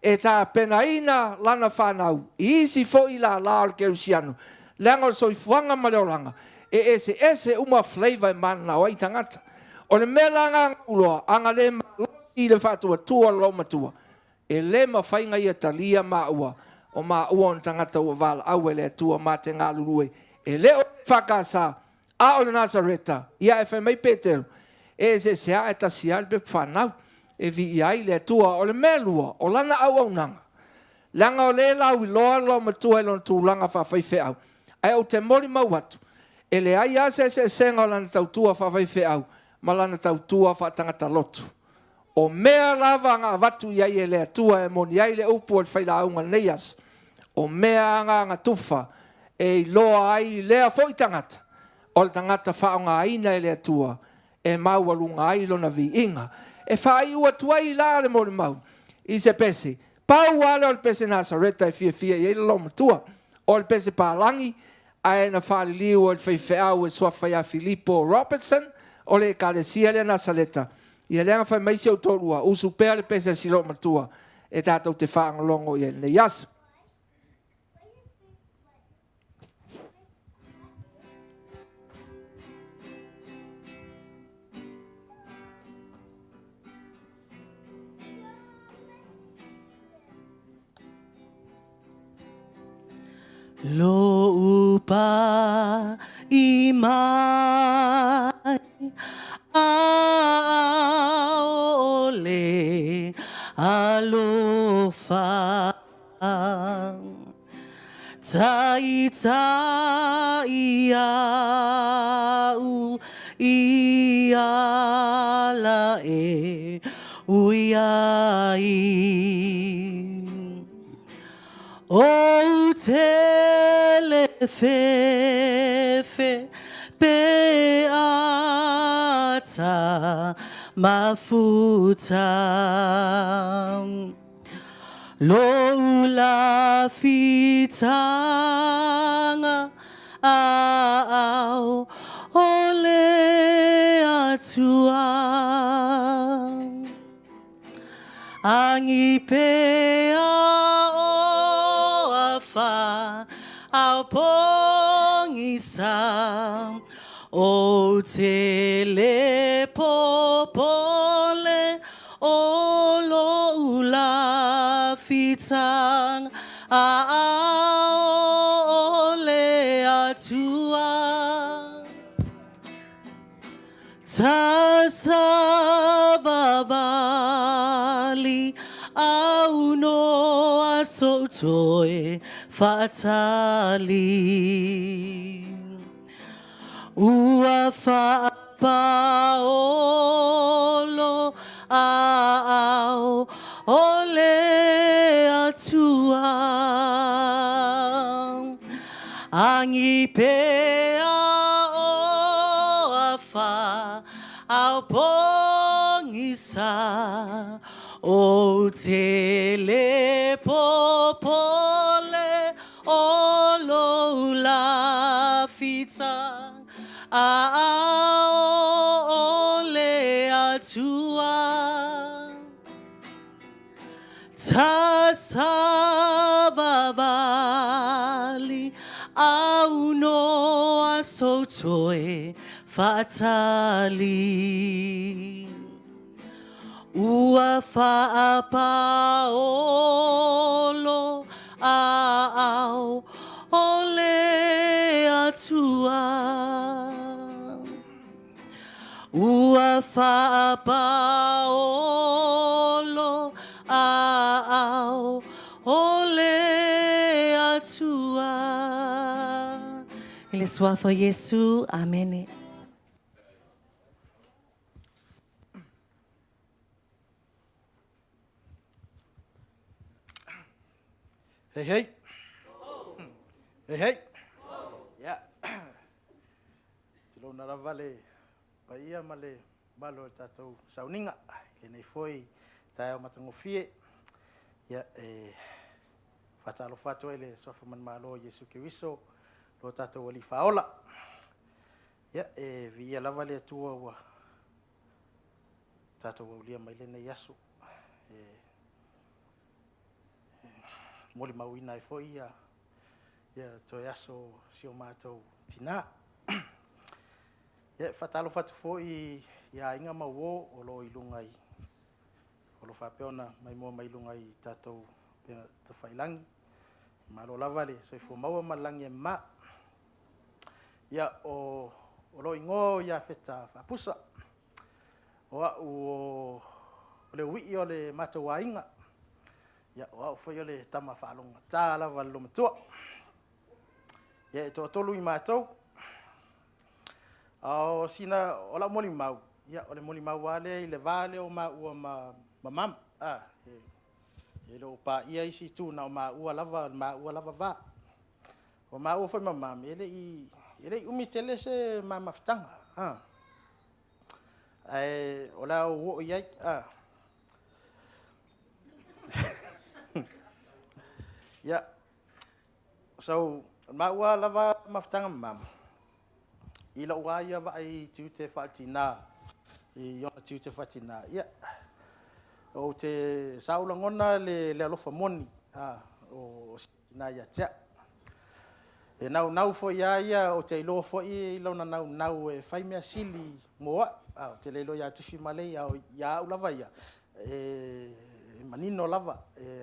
E tā pena ina lana whanau. I isi fo i la lao le kerusiano. Leanga o soifuanga ma leolanga. E ese uma flavor e mana o i tangata. O le mea langa uloa. Anga le malosi le whatua tua lo matua. E le mawhainga i a talia maua. O maua on tangata ua wala aue le atua ma te ngā lurue. E le o whakasā. A o le Nazareta. Ia e whaimai Petero. E se a e tasial pe whanau. E vi i ai le atua o le melua, o lana au au nanga. Langa o le lau i loa lo matua e lona tūlanga whawhai au. Ai au te mori mau atu. E le ai ase se senga o lana tautua whawhai au, ma lana tautua whatangata lotu. O mea lava ngā watu i ai e le atua e moni ai le upu o le whaila aunga nei aso. O mea ngā tufa e loa ai lea fo i tangata. O le tangata whaonga aina e le atua e maualunga ai lona vi inga. E whai ua tuai la le mori mau. I se pese. Pau ale o le pese Nazareta e fia i eila loma tua. O le pese Pālangi. A e na whali liu o le whaiwheau e swawhai a Filippo Robertson. O le ekalesia le Nazareta. I a leanga whai maisi au tōrua. Usu pēr le pese si loma tua. E tātou te whaangalongo i e ne yasu. Lo upa i mai aole alofa tai tai au i ala e uiai. O telefefe pe ata mafuta lo la fitanga au ole atua angi pe au pongisa o tele popole o lo ula fitang a ole atua tasavavali au no asotoe fatali ua paolo au ole atua angi pea o afa au pongisa o tele popole o lo la fita a ole atua tasavavali au no asotoe fatali ua fa'apaolo au ole atua ua fa'apaolo au ole atua. Ele suafa Yesu, amene. Hei hei. Hei hei. Ya. Tilo nara vale. Paia male. Malo tatou sauniga le nei foi tae o matangofie ia fatalo fatu ele sofa man malo Yesu Keriso lo tatou ali faola ia via lava le tua ua tatou ulia mai le nei aso moli mauina e foi ia toe aso sio matou tina ia fatalo fatu foi ia inga mau o lo ilungai o lo fapeona mai mo mai ilungai tatou te failangi malo lava le so fo mau malangi ma ia o lo ingo ia feta Faapusa o le wi o le matou ainga ia o foi o le tama faalonga ta lava lo matua ia to tolu i matou o sina o la moli mau ia o le moli mau ale i le vale o ma ua mam e lo pa ia isi tu na ma ua lava va o ma ua foi mam ele i umi tele se mama ftanga o la o ia ia so ma ua lava maftanga mam ila ua ia va ai tu te fatina i ona tu te fatina ia o te saula ngona le alofa moni o na ia tia e nau fo ia o te ilo fo i lona nau e fai mea sili moa o te leilo ia tufi malei au ia ulava ia manino lava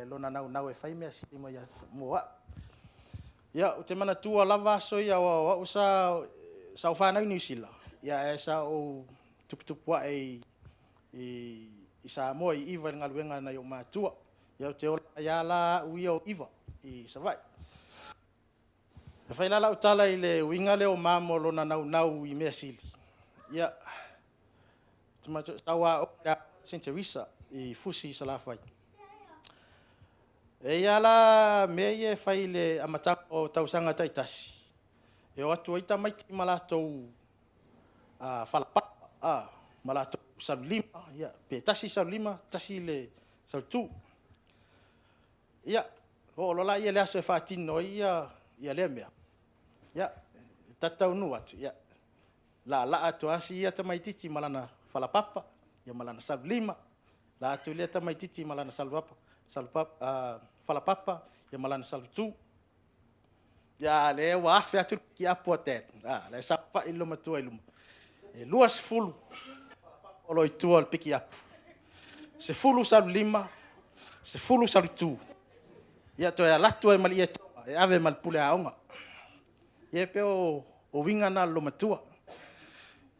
lona nau e fai mea sili moa ia o te mana tua lava so ia o sa fana New Zealand ia esa o tuputupua i sa mo i iva ngaluenga na yo matua ia te ola ia la uia o iva i savai e fai la utala i le winga le o mamo lona nau i mea sili ia tuma tawa o da Saint Teresa i fusi salafai e ia la me ia fai le amata o tausanga taitasi e o atu ita mai ti malatou falapa malatou salima ia pe tasi salima tasi le saltu ia o lola ia le aso fatino ia le mea ia tatau nu atu ia la atu asi ia tamai titi malana falapapa ia malana salima la atu le tamai titi malana salpapa falapapa ia malana saltu ya le wa afi atu ki apotet le sapa ilo matua ilo luas fulu o lo itu al piki apu se fulu salima se fulu saltu ia to ya latu e mal ia e ave mal pule aonga ia pe o winga na lo matua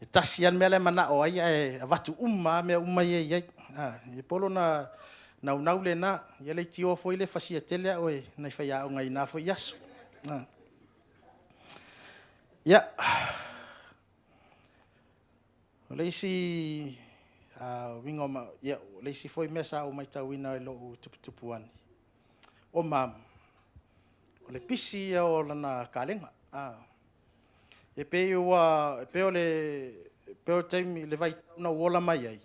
e tasian mele mana o ia e vatu me ia e polo na nau le na ia le tio foi le fasia tele o e na fa ya o ina fo yaso ia leisi winga ma ia leisi foi mesa o mai tawina lo tuputupuan o mam o le pisi o lana kalenga e pe o le taimi le vai na wola mai ai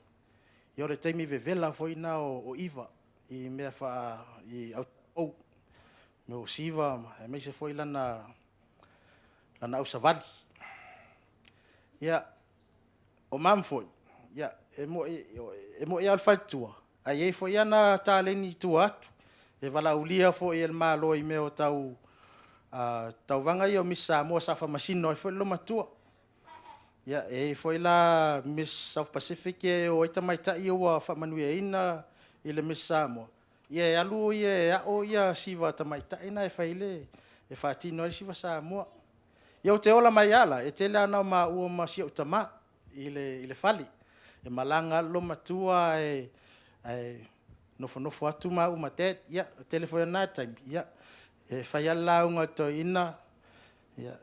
ia le taimi vevela foi na o iva i mea fa i au no siva me se foi lana usavali ia o mam foi ia e mo ia alfaltua ai foi ana taleni tu atu e vala ulia foi el malo i meo tau vanga i o misa mo safa masino e foi lo matua ia e foi la Miss South Pacific e o ita mai ta i o fa manueina i le misa mo ia alu ia o ia siva ta mai ta ina e faile e fatino siva sa mo ia o te ola mai ala e te lana ma ua masi o tama i le fali e malanga lo matua e nofo atu ma uma te ia telefone na time ia e fai ala unga to ina ia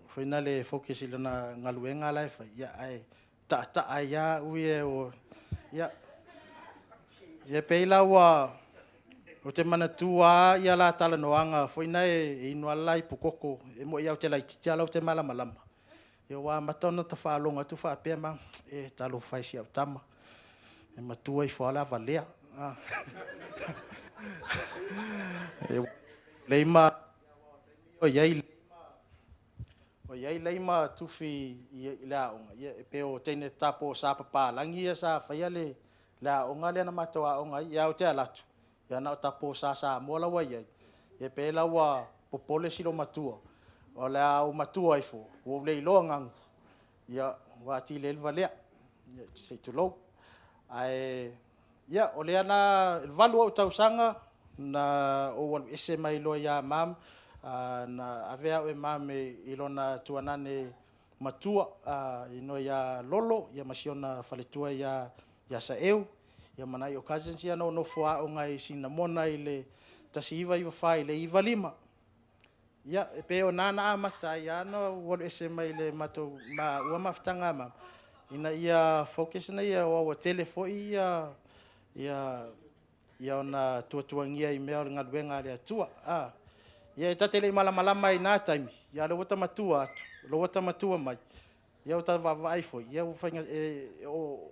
foi na le focus i lana ngaluenga la fai ia ta ia uie o ia peila wa o te mana tua ia la tala noanga foi na e inu ala i pukoko e mo ia o te lai titiala o te malama Ia wā matona ta whaalonga tu whaapea ma, talo whaisi au tama. E matua I whaala valea. Leima, o iei leima tufi I le aonga. Ia e peo teine tapo sa papalangi ia sa whaia le aonga le na matua aonga ia o te alatu. Ia na o tapo sa mola wa iei. Ia pe la wa popole silo matua. O le au matua ifo. O le iloa ngang. Ia wati le valea. Ia se tulou. Ai ia o le ana valu o tausanga na o walu ese mai lo ia mam na avea o mam ilona tuanane matua ino ia lolo ia masiona faletua ia saeu ia manai o cousins ia no foa o ngai sinamona ile tasiva I fai le iva lima ia e pe o nana amata ia no walu ese mai le mato ma ua maftanga mam ina ia focus na ia o telefo ia ona tuatuangia I mea o ngaluenga le atua. Ia e tatele malama I nā taimi. Ia le wata matua atu. Le wata matua mai. Ia o ta vavai foi. Ia o whainga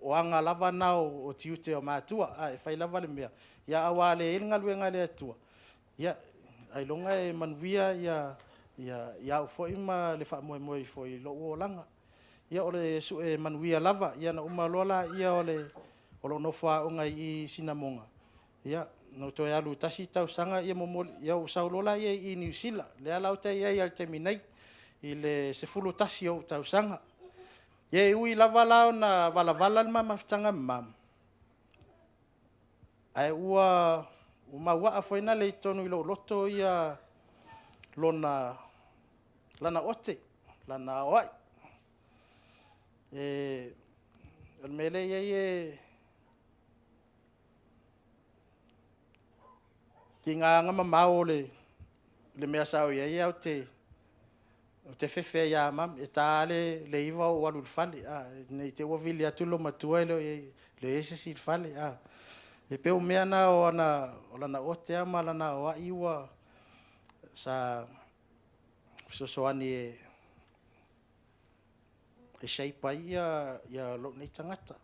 o anga lava na o tiute o mātua. E whai lava le mea. Ia awa le ngaluenga le atua. Ia ai longa e manuia ia o foi ma le wha moe foi lo o langa. Ia o le su e manuia lava. Ia na umalola ia o le no wha o ngai I sinamonga. Ia no to ya lu tasi tau sanga ia momol ia o saulola ia I New Zealand le ala te ia ia terminai I le sefulu tasi o tau sanga ia ui lava lao na vala ma maftanga mam ai ua wa foina le tonu I lo loto ia lana ote lana oi mele ia ki ngā mamao le mea sao ia o te whewhea ia mam e tā le iwa o walu whale nei te wawili atulo matua le esesi whale e peo mea na o lana o te ama lana o a iwa sa sosoani e shaipa ia lo nei tangata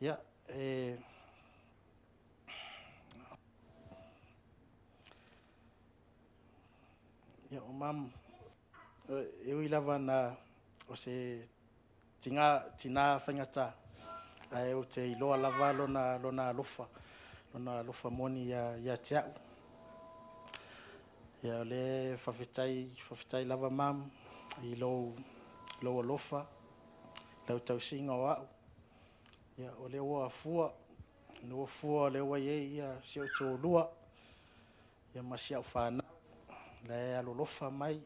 ia ia o mam e ui lava na o se tina whaingata ai o te iloa lava lona lofa moni ia te au ia le whawhitai lava mam I lo alofa lau tausinga o au ia o le ua fua no fua le ua ia se o tō lua ia masi au whāna le alolofa mai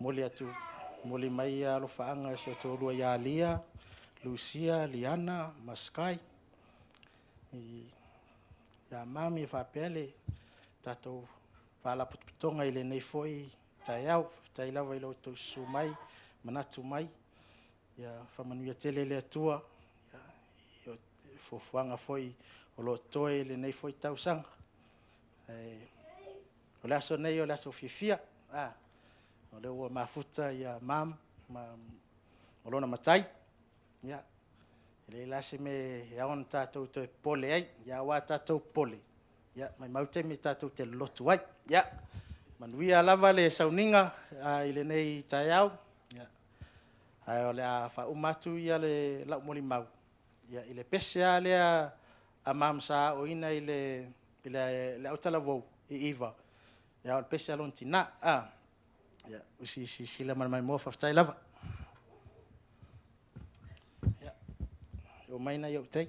moli mai alofa anga se o tō lua ia Lia Lucia Liana Maskai ia mami whapele tatou whala putonga I le nei foi tai au tai lava I lo tō su mai manatu mai ia whamanuia tele le atua ia fofuanga foi o lo toe le nei foi tausanga o le aso nei o le aso fifia o le ua mafuta ia mam o lona matai ia le lase me ia on tatou te pole ai ia wa tatou pole ia mai maute me tatou te lotu ai ia manuia lava le sauniga I le nei taiau ia ai o le a whaumatu ia le lau moli mau ia I le pese a lea a mam sa o ina I le autala vou I iwa ia o le pese alon tina ia usi sila mai mo whaftai lava ia o maina iau tei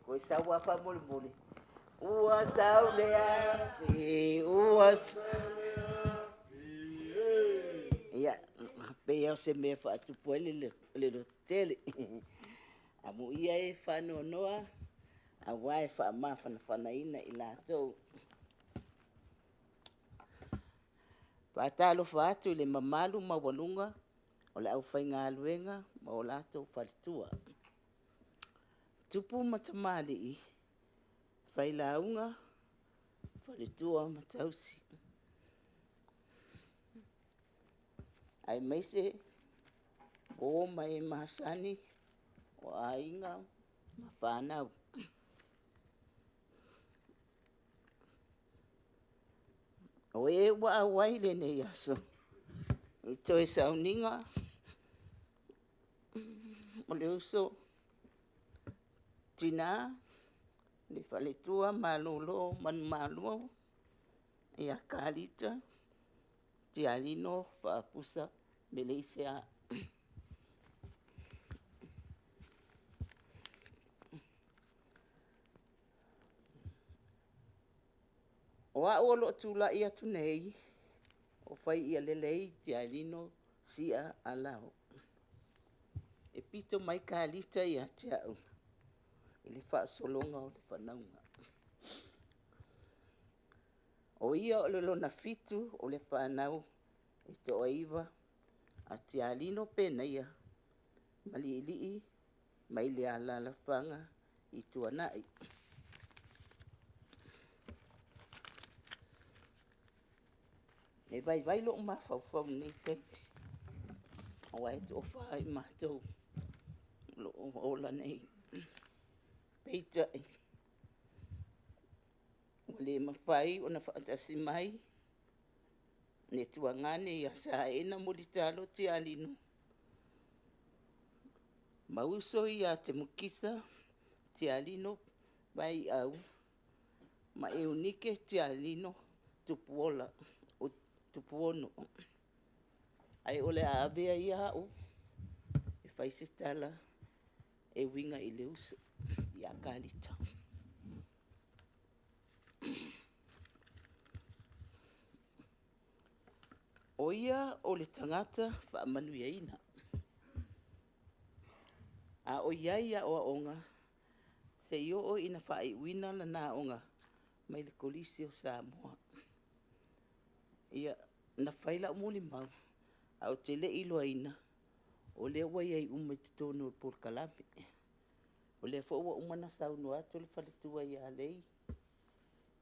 Ko sawa pa muli. Ua sau lea fi ua ia pe ia se me fa tu pole le tele. Amu ia e fa no noa a wai fa ma fa na ina ila to. Pa talo fa atu le mamalu ma walunga o le au fai ngā luenga ma o lato faletua. Tupu matamali i fai launga faletua matausi. Ai meise o mai masani o ainga ma whanau. O e wa waile ne yaso. I toi sauninga. O le uso. Tina. Le faletua malolo man maluo. Ia Kalita. Faapusa Meleisea. O a olo tula ia tunei. O fai ia lelei sia alao. E pito mai Kalita ia te au. Ili wha solonga o le whanaunga. O ia o le lona fitu o le whanau e to aiva a te alino pena ia. Mali ilii mai le ala la whanga i tuanai. E vai lo ma fau nei te. O ai to whai mātou. Lo ola nei. Peita e. O le mawhai o na whaatasi mai. Ne tuangane ia sa ena mori talo te alino. Mauso ia te mukisa te alino vai au. Ma e unike te alino tupuola o tupuono. Ai ole a avea ia au. E whaise tala e winga i le uso ia Kalita. O ia o le tangata whaamanu ia ina. A o ia o aonga. Se io o ina whaai wina na na onga. Mai le kolisi o Samoa. Ia na whaila umoli mau. A o te le ilo aina. O le wai ai umai tutono por kalame. O le fo umana saunu atu le faletua ia lei.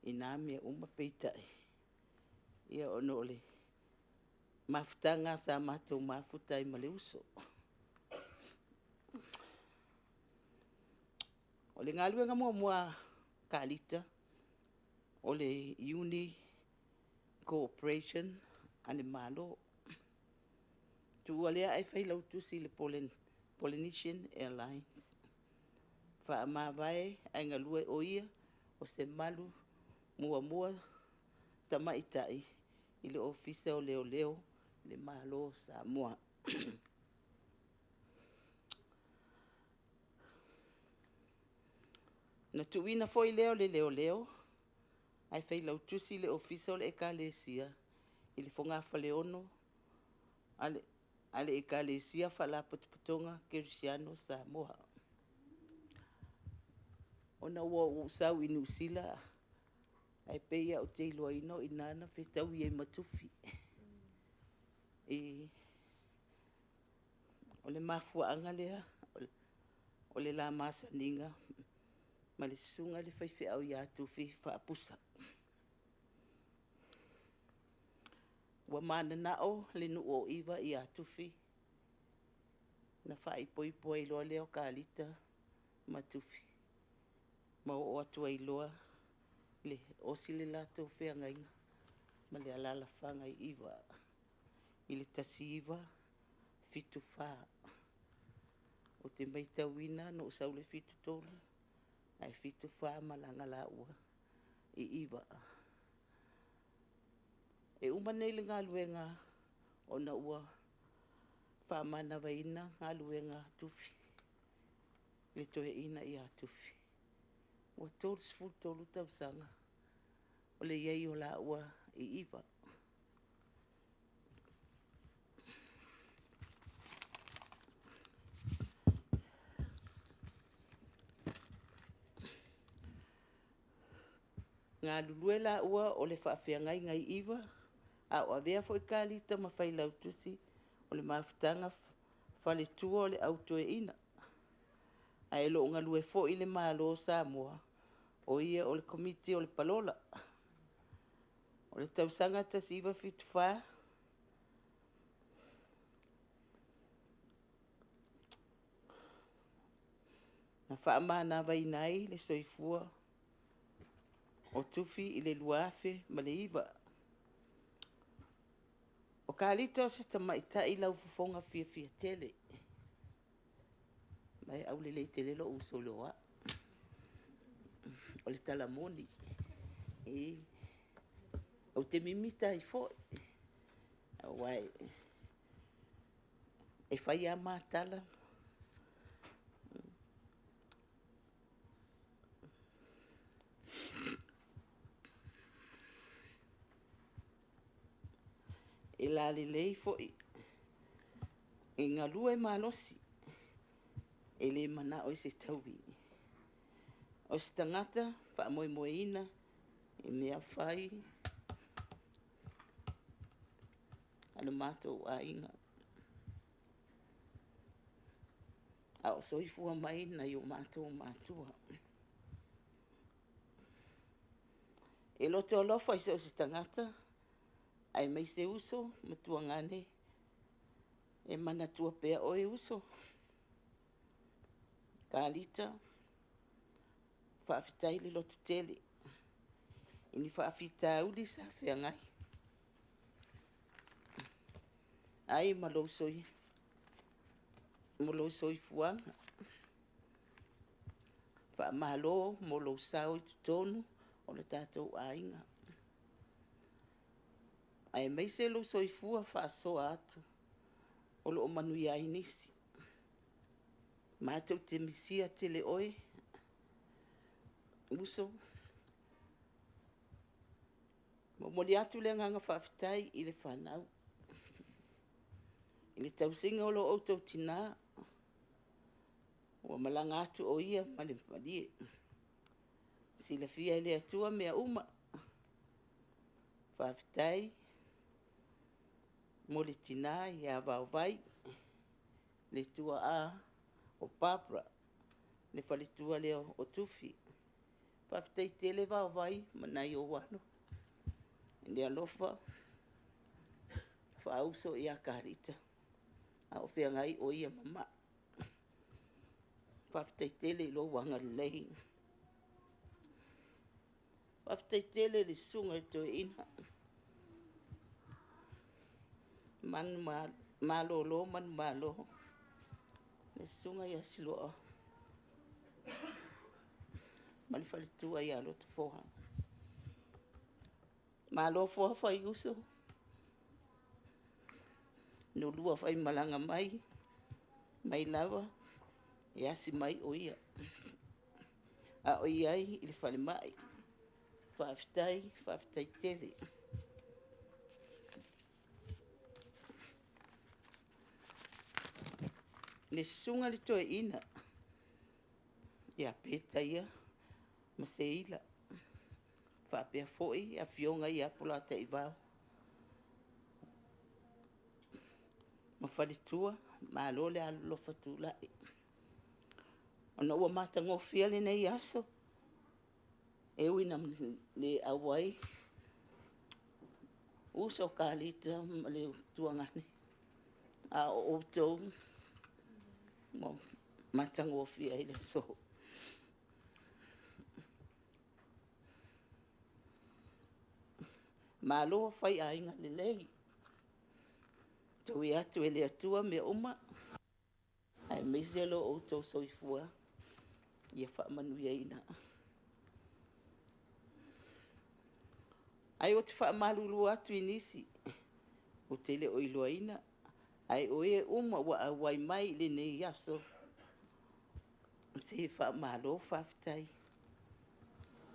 Ina mea peitai. Ia ono le. Mafutanga sa matou mafutai ma le uso. O le ngaluenga mua Kalita. O le Uni Cooperation ane malo. Tu alea ai fai lautusi le Polynesian Airlines. Fa amawai ai ngalue o ia o se malu mua tamaitai i le ofisa o leo le malo Samoa. Na tuina foi leo. Ai fai lautusi le ofisa o le ekalesia i le fonga faleono ale ekalesia fala putonga Kirisiano Samoa. Ona ua usau i Nusila ai peia o te iloaino inana fetau i matufi. O le mafuaanga lea o le la masaninga ma le sunga le faife au ia tufi Faapusa. Ua mananao le nu o iwa i atufi na fai poi loa leo Kalita matufi. Ma o atua i loa le o sile lato fea ngainga ma le alala whanga i iwa. I le tasi iwa fitu wha. O te maitawina no usau le fitu tolu. Ai fitu wha malanga la ua i iwa. E umanei le ngā luenga o na ua Whaamana waina ngā luenga tufi. Le toe ina i a tufi. Ua tōru sifuru tōru tausanga. O le iei o la ua i iwa. Ngā lulue la ua o le whaawhiangai ngai iwa. A o avea fo i Kalita ma whai lautusi o le mawhitanga faletua o le autoe ina. A e lo ngā lue fo i le malo Samoa. O ia o le komiti o le palola. O le tausanga ta siwa fitu wha. Na whaamana vai nai le soifua. O tufi i le luafe ma le iwa. O Kalita o se tamaita i lau fufonga fia tele. Mai au le tele lo usoloa. O le talamoni. O te mimita i fo. Wai. E whai a mātala. E la le lei fo i. E ngā lua e malosi. E le mana o se tauwi. O se tangata, wha moe moe ina. E mea whai. Ano mātou a inga. A o soifua mai na i o mātou mātua. E lote o lofa i se o se tangata. Ai mai se uso, matua ngane. E mana tua pea o e uso. Kalita. Whaafitai le lote tele. Ini whaafita uli sa whiangai. Ai malou soi. Malou soi fuanga. Whaamalo, malou sao i tutonu. O le tātou ainga. Ai mai se lo soifua whaasoa atu. O lo o manui ai nisi. Mātou te misia tele oe. Uso. Moli atu le nganga whaafitai i le whanau. I le tausinga o lo autou tina. Ua malanga atu o ia male malie. Sila fia i le atua mea uma. Whaafitai. Mo le tina i a vai. Le tua a o papra. Le whaletua leo o tufi. Whaafitai tele vai manai o wano. Ndi alofa. Whaauso i a Kalita. A o whiangai o ia mama. Whaafitai tele i lo wanga lei. Whaafitai tele le sunga i to ina. Man malo lo man malo. Le sunga i a siloa. Man whaletua i a loto foha. Malo foha whai uso. No lua whai malanga mai. Mai lava. E asi mai o ia. A o iai i le whale mai. Whaafitai tele. Le sunga le toe ina. Ia peta ia. Ma se ila. Whaapea foi a fionga i apulata i vau. Ma whaletua. Ma lole a lofa tūlai. Ona ua matango fia le nei aso. E uina le awai. Uso Kalita ma le tuangane. A o tau. Matango fia i le so. Malo whai ainga le lei. Tui atu e le atua me uma. Ai meiselo o tau soifua. Ia whaamanuia ina. Ai o te whaamalulu atu i nisi. O tele o iloa ina. Ai oe wa wai mai le ne yaso. Se whaamalo whawhitai.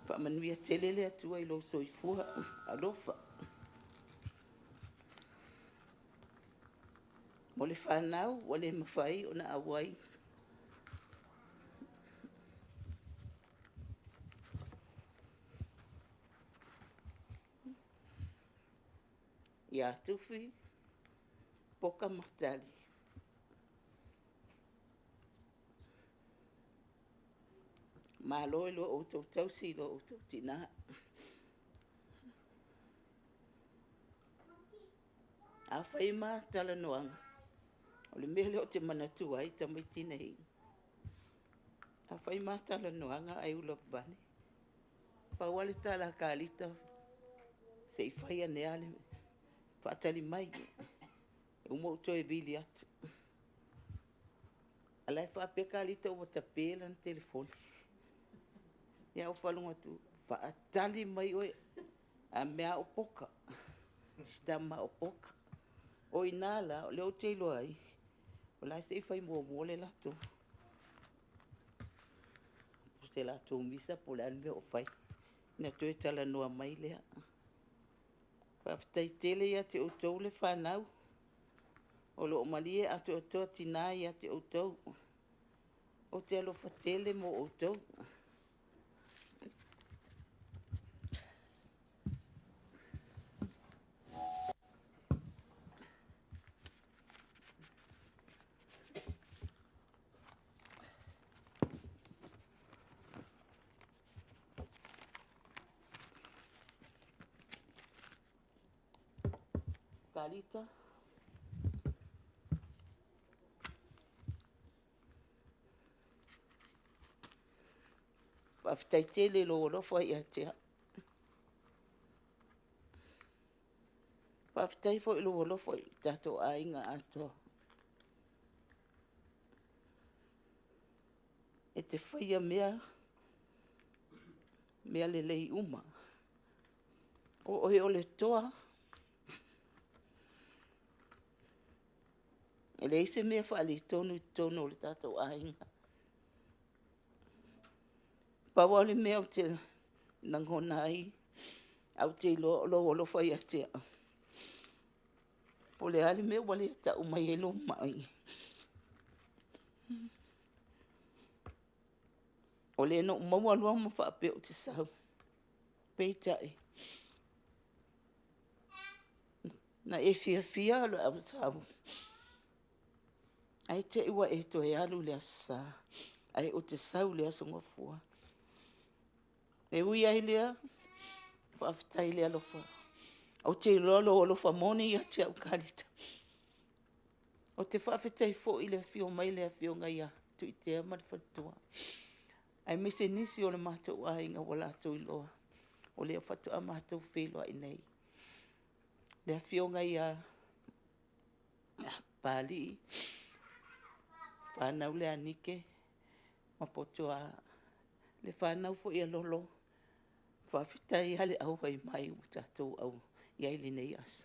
Whaamanuia telele atua I lo soifua alofa. Mo le whanau, o le mawhai o na awai. Ia tufi, poka matali. Malo lo o tau tau si lo o tau tina. A whai ma tala noanga. O le mele o te manatua I tamai tina hei. A whai ma tala noanga ai ula bane. Pawale tala Kalita. Se I whai ane ale. Whaatali mai. E umo uto e bili atu. Alai whaape Kalita o watapela na telefoni. Ia o whalunga tu. Whaatali mai oe. A mea o poka. Stama o poka. O inala, o leo te ilo ai. O lai se I whai mua mua le lato. Se lato misa po le anme o whai. Ina toe tala noa mai lea. Whaafitai tele ia te outou le whanau. O lo o malie atu o toa tina ia te outou. O te alofa tele mo outou. Kalita. Whaafitai tele lo olofa ia tea. Whaafitai fo ilo olofa I tato ainga atoa. E te whaia mea. Mea le lei uma. O oe ole toa. E le ise mea whaali tonu o le tato ainga. Pawale mea o te nangona ai. Au te lo olofa ia tea. Po le ali mea wale ta umai elo mai. O le no maua lua ma whaape o te sau. Peitai. Na e fia alo au sau. Ai te iwa e to e alu le asa. Ai o te sau le asonga fua. E ui ai lea. Whaafitai lea lofa. O te lolo o lofa moni ia te au Kalita. O te whaafitai fo I le fio mai lea fio ngai a. Tu I te ama whatua. Ai mise nisi o le mātou a inga wala tau I loa. O lea whatu a mātou wheloa I nei. Lea fio ngai a pāli. Whanau lea nike. Mapoto a le whanau fo I a lolo. Whaafitai hale au hai mai o tātou au. Iai le nei asa.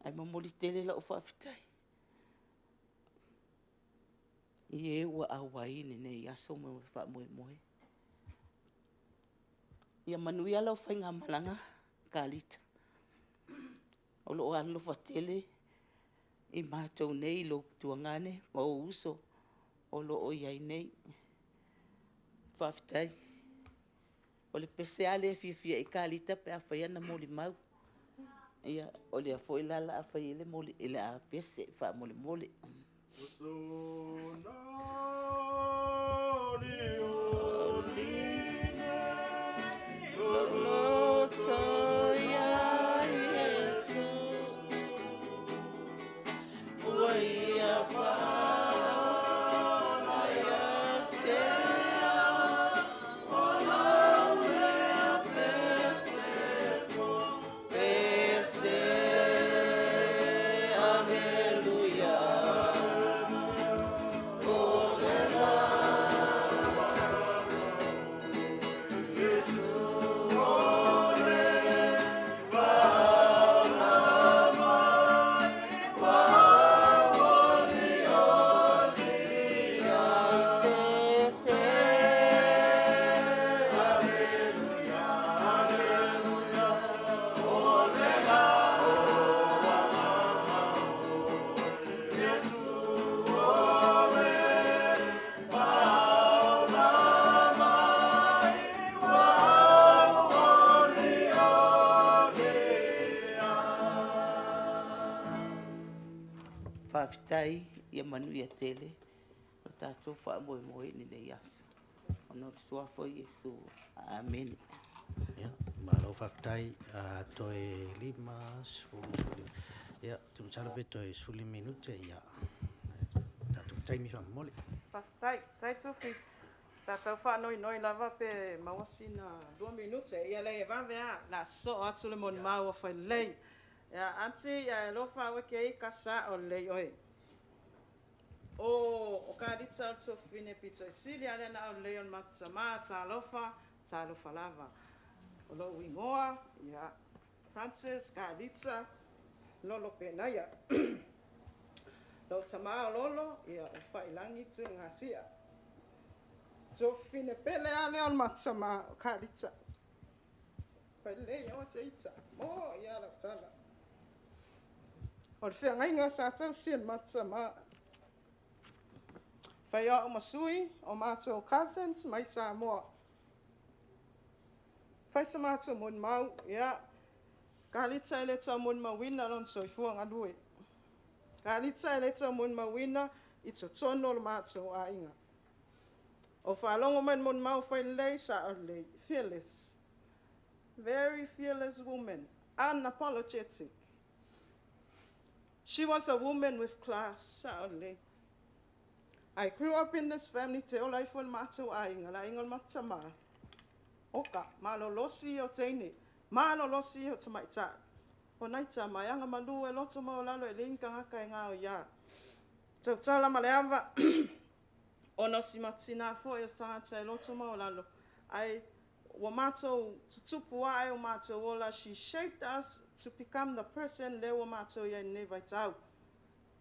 Ai mamoli tele la o whaafitai. I e ua awai ni nei aso mo wha moe moe. Ia manuia lau whai ngā malanga Kalita. O lo o alo whatele I mātou nei lo tuangane ma o uso o lo o iai nei. Whaafitai. O le pese ale fia I Kalita pe a whaiana moli mau. Ia o le a fo ilala a whai ele moli ele a pese wha moli moli. whaafitai ia manu ia tele. O tātou whaamoe ni nei asa. Ono sua foi Yesu. Amen. Ya, malo faftai toe lima sfulu. Ya, tum salabe toe sfulu minute ya. Tatu taimi fa mole. Tai tufi. Sa tau whanoi lava pe mawasina 2 minute. Ia lei e vavea na so atu le mon mau whai lei. Ia anti ia lofa weke i kasa o lei oi. O Kalita o tufi ne pito sili ale na o lei on matsama ta lofa lava. O lo wingoa, ia Francis, Kalita, lolo penaya. Lo tama o lolo, ia o whailangi tu ngasia. So fine pele ale on matsama o Kalita. Pele o te ita. Mo ia la tala. O le whenga inga sa tau sien matsama. Whaia o masui, o mātou cousins, mai sa moa. Whaisa mātou mon mau, ia. Kalita ele tau mon mawina lon soifua ngalue. Kalita ele tau mon mawina, i to tono le mātou a inga. O whalongo man mon mau whai lei sa o lei, fearless. Very fearless woman, unapologetic. She was a woman with class, sa o lei. I grew up in this family te o lai fon mātou a inga, la inga matama. Oka, malolosi o teine, malolosi o tamaita. O naita mai anga malu e loto mo lalo e linka ngaka e ngā o ia. Tau tala maleava, ono si matina fo e tangata e loto mo lalo. Ai, wa mātou tutupu ai o mātou ola, she shaped us to become the person le wa mātou ia nevai tau.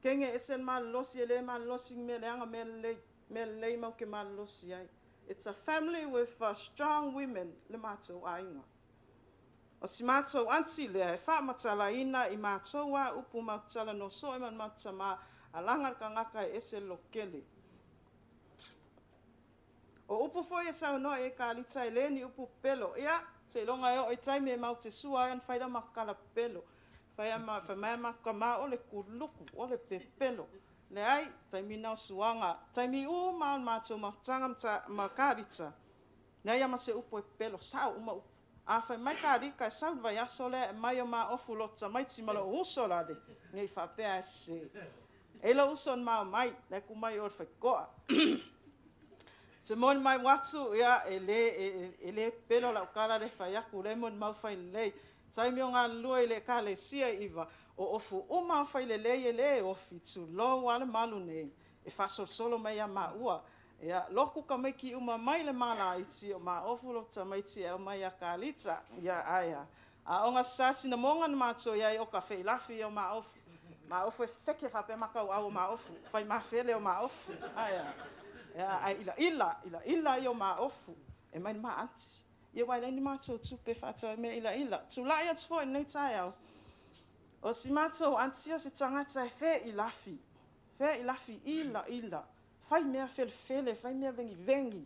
Kenge esen malolosi e le malolosi me le anga me le mau ke malolosi ai. It's a family with strong women, le mātou a inga. O si mātou anti lea, e whaamatala ina i mātou a upu mātala no so e man matama a langar ka ngaka e ese lokele. O upu foi e sau no e Kalita e leni upu pelo. Ia, se longa e o e taime e mau te sua an whaida makala pelo. Whaia whamai makama o le kuluku, o le pepelo. Le ai, taimi nao suanga, taimi u maan mātou matanga ma Kalita. Nei ama se upo e pelo, sao uma upo. A whai mai Kalita e sau vai aso le, e mai o ma ofu lota mai ti malo uso la de. Ngei whapea se. E lo uso mao mai, le ku mai o whai koa. Te mon mai watu, ia, e le pelo la ukara le whai aku, le mon mau whai lei. Taimi o ngā lua i le ka le sia iwa. O ofu uma whai le le ofi tu lo wale malu nei. E whasol solo mai a maua. Ia, loku ka mai ki uma mai le mala iti o ma ofu lota mai ti e o mai a Kalita. Ia, aia. A onga sasi na monga na mātou ia i o ka whailafi o ma ofu. Ma ofu e wheke whape makau au o ma ofu. Whai mawhele o ma ofu. Aia. Ia, ai ila i o ma ofu. E mai ma anti. Ia waile ni mātou tupe whātau e me ila. Tu lai atu fo e nei tai au. O si mātou antio se tangata e whē i lafi. Whē i lafi ila. Whai mea whele, whai mea vengi.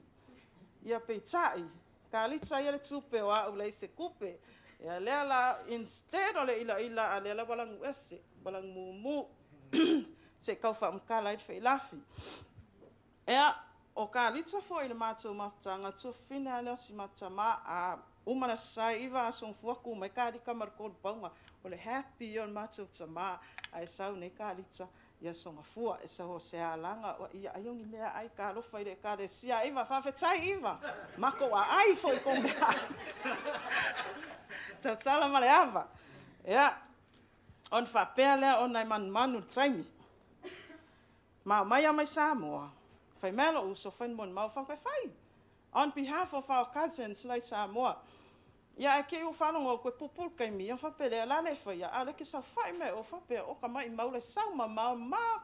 Ia pei tai. Kalita ia le tupe o au lei se kupe. Ia lea la instead o le ila a lea la walangu ese. Walangu mumu. Se kau wha mkala i whē i lafi. Ea, o Kalita fo i le mātou mafutanga tu whine a leo si matama a umana sai iwa a song fuaku mai Kalita marikolu paunga o le happy o le mātou tama a e sau nei Kalita ia songa fua e sau o se alanga o ia ayongi mea ai ka alofa i le ka le sia iwa whawhetai iwa mako a ai fo i kombea tau tala male ava ea on whapea lea o nai manu taimi mai a mai Samoa. Whai melo uso whain mon mau whai. On behalf of our cousins lai Samoa, ia e ke u whanongo koe pupul kai mi, o whapele alane whai, a le ke sa whai me o whapea o ka mai maule sau ma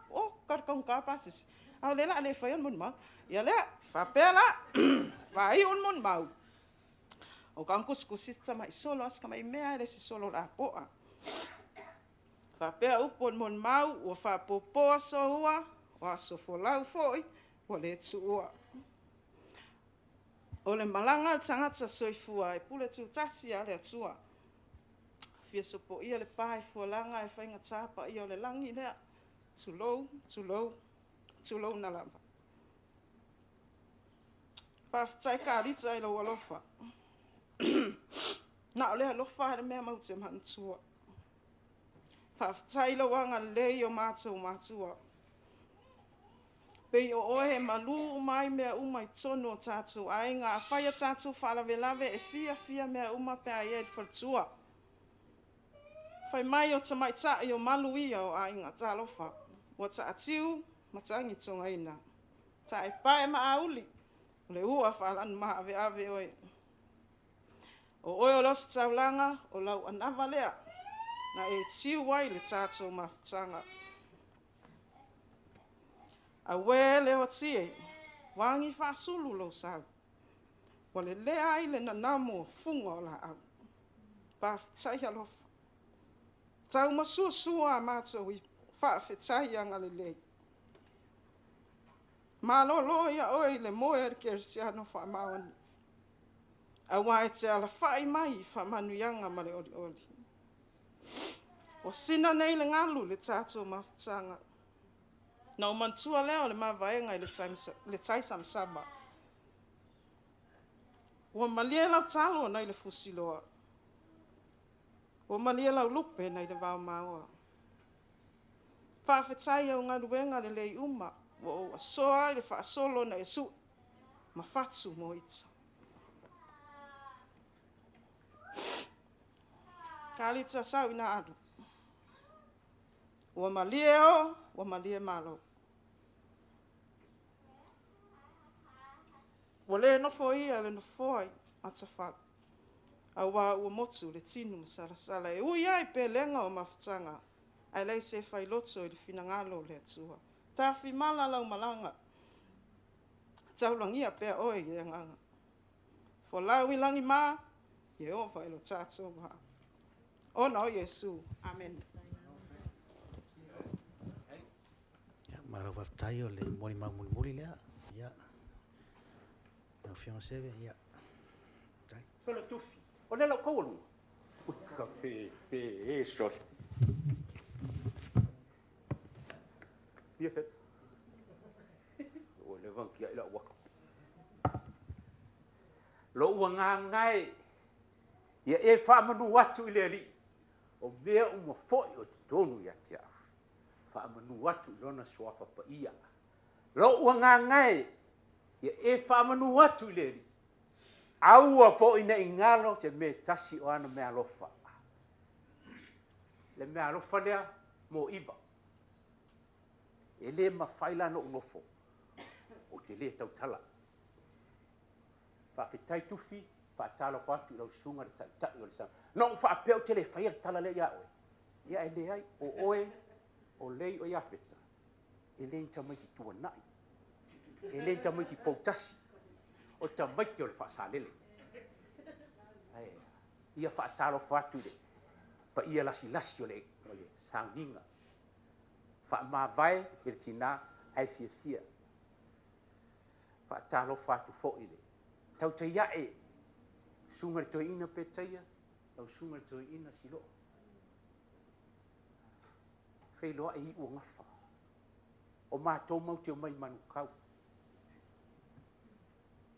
o karkaung kāpasis. A le la le whai on mon mau. Ia lea, whapea la, whai on mon mau. O ka angkuskusis mai solo as ka mai mea ele si solo la poa. Whapea upon mon mau, o whapopoa so hua, o aso folau foi, o le tua. O le malanga tangata soifua e pule tu tasi a le tua. Fia sopo ia le pai fualanga e whainga tāpa ia o le langi lea. tulou na lava. Whawhitai Kalita I lo alofa. Na o le alofa hana mea mau te mantua. Whawhitai lo wanga lei o mātua. Pei o oe malu mai mea umai tono o tātou. Ai ngā whaia tātou whalawelawe e fia mea uma pēa i ed whaltua. Whai mai o tamai taa i o malu ia o ai ngā tālofa. Wa ta atiu, matangi tonga ina. Ta e pae maa auli. Le ua whalan maa ave oe. O oe o losi taulanga o lau anawa lea. Na e tiu wai le tātou mawhitanga. A we leo tie, wangi whaasulu lo sau. Wa le lea ai le nanamo funga o la au. Pawhitai alofa. Tau masua mātou i whawhitai anga le lei. Malolo ia oe le moe ar kerisiano whaamawani. A wae te ala whai mai whamanuianga ma le oli. O sina nei le ngalu le tātou mawhitanga. Na o mantua leo le mawaenga i le taisam saba. Ua malie lau talo nei le fusiloa. Ua malie lau lupe nei le vau maua. Whawhitai au ngā ruenga le lei uma. Ua o asoa i le whaasolo na esu. Ma whatu mo ita. Kalita sau ina adu. Ua malie o, ua malie malo. Ua le nofo ia le nofo ai atawhak. A ua motu le tinu masarasala. E ui ai pe lenga o mawhitanga. Ai lei se whai loto i le finangalo le atua. Ta fi mala lau malanga. Taulangia pe oe i nganga. Fo lau i langi maa, ye o whai lo tātou maa. Ona o Yesu. Amen. Mara whawhitai o le mori mau muri lea. Ia. Nau whionga sewe, ia. Tai. Pela tufi. O le lau kawalu. Utka pe sos. Ia fet. O le vankia ila waka. Lo ua ngai. Ia e whaamanu watu i le ali. O mea uma foi o te tonu ia tia. Whaamanu watu i lona suafa pa ia. Lo ua ngai. Ia e whaamanu watu i le ali. Aua foi na ingalo te me tasi o ana mea lofa. Le mea lofa lea mo iwa. E le mawhaila no unofo. O te le tau tala. Whawhitai tufi. Whaatalo whatu lau sunga le tai o le sang. No whaapeo te le whaia tala le ia oe. Ia e le ai o oe o lei o iawheta. E le tamaiti tua nai. E le tamaiti pautasi. O tamaiti o le whaasalele. Ia whaatalo whatu le. Pa ia lasi o le sauniga. Whaamawai e le tina ai fia. Whaatalo whatu fo i le. Tau te iae. Sunga le toi ina petaia, au sunga le toi ina silo. Whei loa e i ua ngafa. O mātou mau te o mai manukau.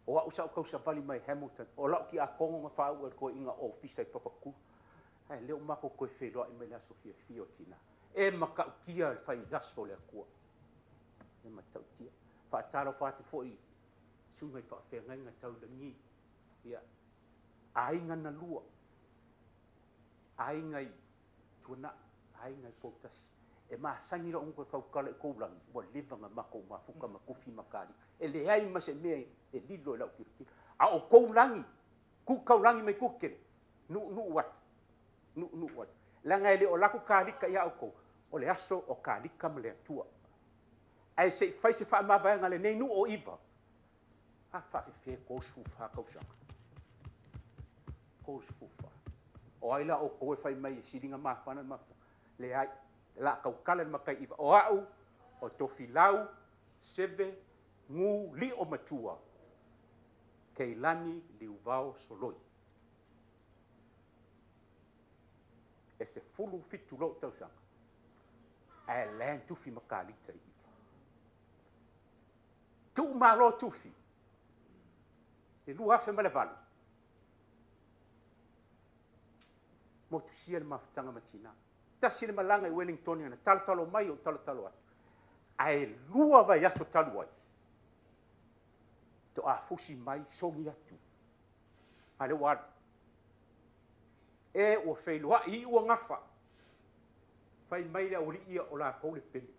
O au sau kausa vali mai Hamilton. O lau ki a kongo ma whau e koe inga o fisa i papaku. Hai leo mako koe whei loa i mai la sofia fio tina. E makau kia le whai gasto le akua. E matau tia. Whaataro whatu foi. Sunga i whawhengai ngā tau le ngi. Ia. Ainga na lua. Ainga i tuana. Ainga i potasi. E maa sangi ra unko kau kala e koulangi. Wa levanga mako mafuka makufi makari. E le ai ma se mea e lilo e lau kiriki. A o koulangi. Ku kaulangi mai kukere. Nu wat. Nu wat. Langa e le o laku kalika ia o kou. O le aso o kalika ma le atua. Ai se fai se wha mawaianga le nei nu o iwa. A whawhiwhe kōsu whakausanga. Kōs fufa. O aila o koe whai mai siringa mawhana mafu. Le ai, la kau kala makai iwa. O au, o tofi lau, seve, ngu, li o matua. Kei lani li uvao soloi. E se fulu fitu lo tausanga. ai le tufi makalita i tu malo tufi e lu afe male valu mo tu sia le mafutanga matina tasi le malanga i Wellington na talo mai o talo ai lua vai aso talu ai to a fusi mai songi atu ale wa e o feilua i o ngafa fai mai le uri ia o la ko le peni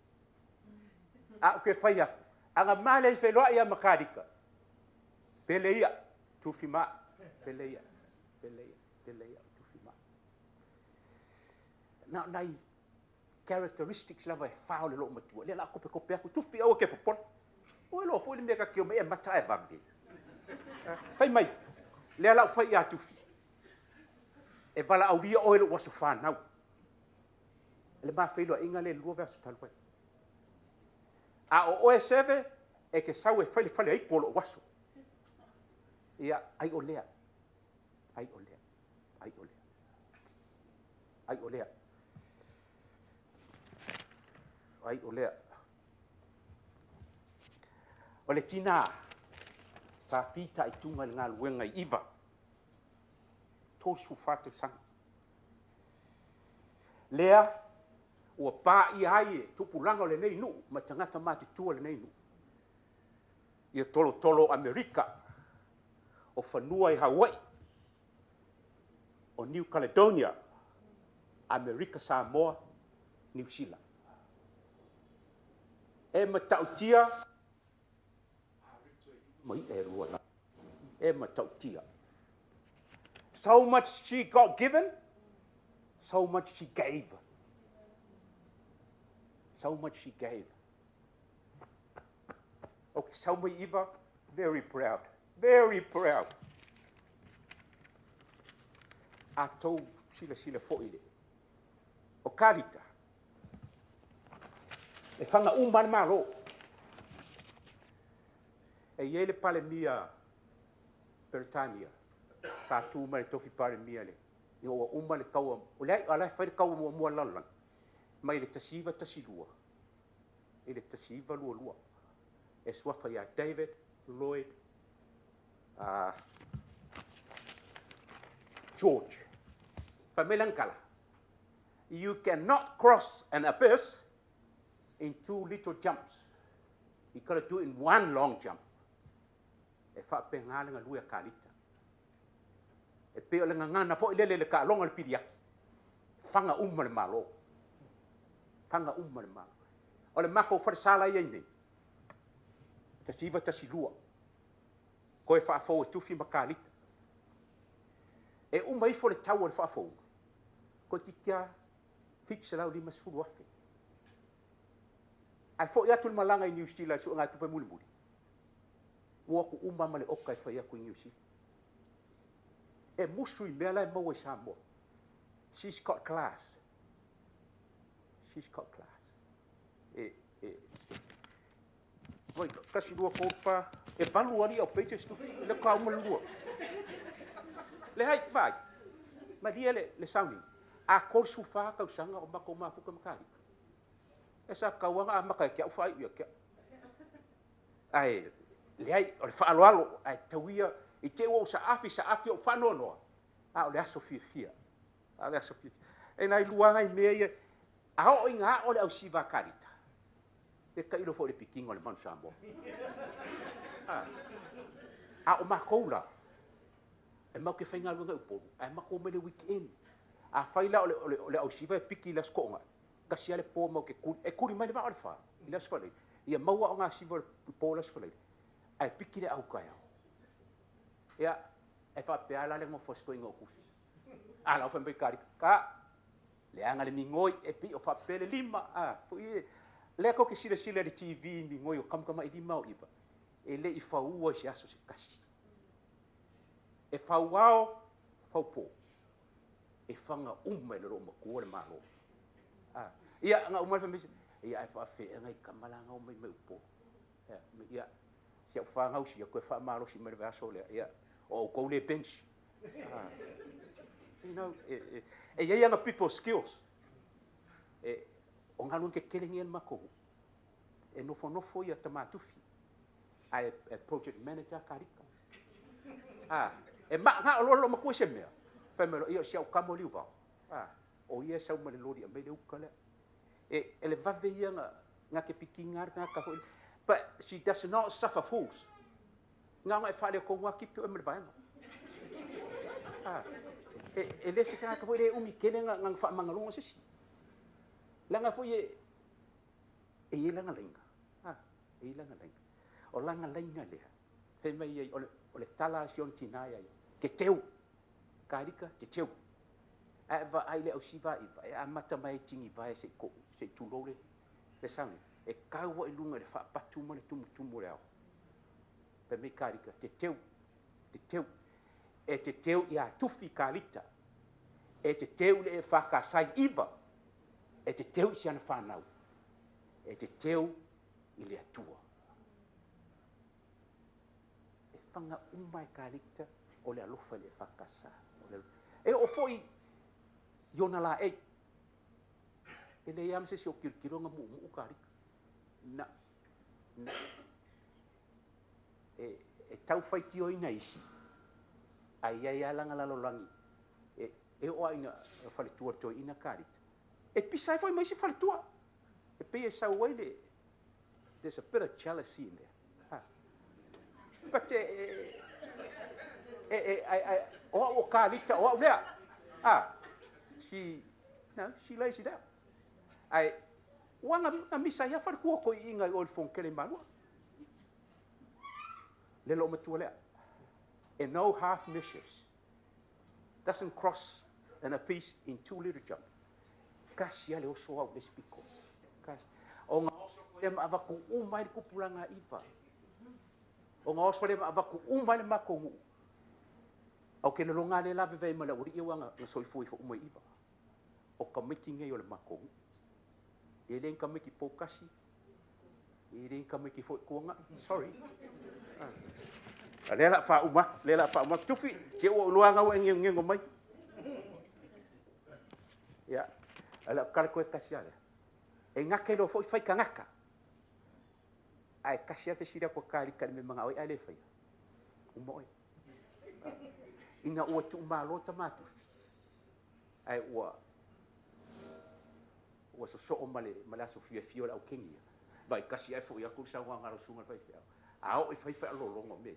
a ke fai aku anga male feilua ia makarika peleia tu fima peleia tu fima na nai characteristics lava e fao le lo matua le la kope aku tu fi o ke popol o lo fo le meka ke o me mata e vambi fai mai le la fai ya tu fi e vala au dia o le waso fa nau le ma fai lo inga le lua verso talwa a o seve e ke sau e fai ai polo waso ia ai olea o le tina fa fita i tunga le ngā luenga i iwa tosu fatu sang lea ua pā i ai tupulanga o le nei nu ma tangata matutua le nei nu ia tolo Amerika o whanua i Hawaii o New Caledonia Amerika Samoa New Zealand e matautia mai e ruana e matautia so much she got given so much she gave okay so mai iva very proud a tou sila foile o Kalita e fanga umban malo e yele pale mia Britania sa tu mai tofi pale mia le yo umban kawa o le ala fa kawa mo lala mai le tasiva tasilua ele tasiva lua e swafa ya David Lloyd George Famelankala you cannot cross an abyss in 2 little jumps. You got to do it in 1 long jump. E fa pengale nga luia Kalita. E pe le ngana fo le ka longa le pidia. Fanga le malo. O le mako fa sala yende. Tasiva tasilua. Ko e fa fo tu fi Kalita. E mai fo le tau le fa fo. Ko tikia fixa la li mas fu afe. Ai fo ia tu malanga i New Zealand so nga tu pe muli. Wo ku male okai fa ia ku New Zealand. E musu i mela e mo Samoa. She's got class. Voi kasi lua fofa e balu ari au peite stu le ka uma lua. Le hai vai. Ma dia le sauni. A ko sufa ka usanga o mako mafuka makari. Esa kawanga amaka ke ufa ia ke ai le ai o fa alo ai tawia i te o sa afi o fanono a o le asofia e nai luanga i mea a o inga o le au siva Kalita e ka ilo fo le pikingo le manu sambo a o makoula e mau ke fainga luanga upo ai mako me le weekend a faila o le au siva e piki la skonga kasi ale po mau ke kuri mai le va alfa ila sfale ia maua o nga siva po la sfale ai piki le au kaya ia e fa pe ala le mo fosco ingo kufi ala o fa mbe kari ka le anga le mingoi e pi o fa pe le lima po ie le ko ke sile le TV mingoi o kam i lima o iba e le i fa ua si aso se kasi e fa wao fa po e fanga le ro ma ko le malo ia nga umar fa mbe ia e fa fe ngai kamalanga o mai po ia se fa nga usi ko fa malo si merva sole ia o ko le bench you know e ia nga people skills O ngalo ke kelengi el mako. E nofo ia tamatufi. Ai project manager karika. E nga lo mako se mea. Famelo ia sia o kamo liuva. O ia sa mo le lori a mele ukale. Ele vave ia nga ke pikingar nga ka foi. But she does not suffer fools. Nga fale ko wa kipi o me ba. Ele se ka foi le umi kene nga fa mangalonga se. Langa foi e langa lenga. E langa lenga. O langa lenga le. Fe mai o le tala sion tinaya. Ke teu. Karika te teu. Va ai le o siva i a mata mai tingi vai se tulole. Le sang. E kau i lunga le fa patu mo le tumu le au. Pe me karika te teu. Te teu. E te teu i a tufi Kalita. E te teu le fa kasai iva. E te teu si ana whanau. E te teu i le atua. E whanga umai Kalita o le alofa le whakasa. E o foi yona la e. E le iam se o kirkironga mu Kalita. Na. E tau fai tio ina isi. Ai alanga lalolangi. E o ina faletua to ina Kalita. E pisai foi mais se faletua. E pe e sau ele. There's a bit of jealousy in there. But o Kalita o lea. She lays it out. Wanga misa ia faletua ko inga o le fonkele malua. Le lo matua lea. And no half measures. Doesn't cross and a piece in too little jump. Kasi ale oso au le spiko. Kasi. O nga oso le avaku umai le kupulanga iva. O nga oso le avaku umai le makongu. Au ke le longa le lave vei mala uri iwanga na soifui fo umai iva. O ka miki ngai o le makongu. E le ka miki pokasi. E le ka miki fo kuanga. Sorry. Lela fa uma tufi je o luanga o ngengo mai. Ya. Ala kala ko kasiale. E ngake lo foi fai kangaka. Ai kasia fe sira ko kali kan me manga oi ale fai. Umoi. Inga o tu malo tamatu. Ai o so o male so fio au kingia. Bai kasia fo ya ku sa wa ngaro sunga fai fia. Au fai lo longo me.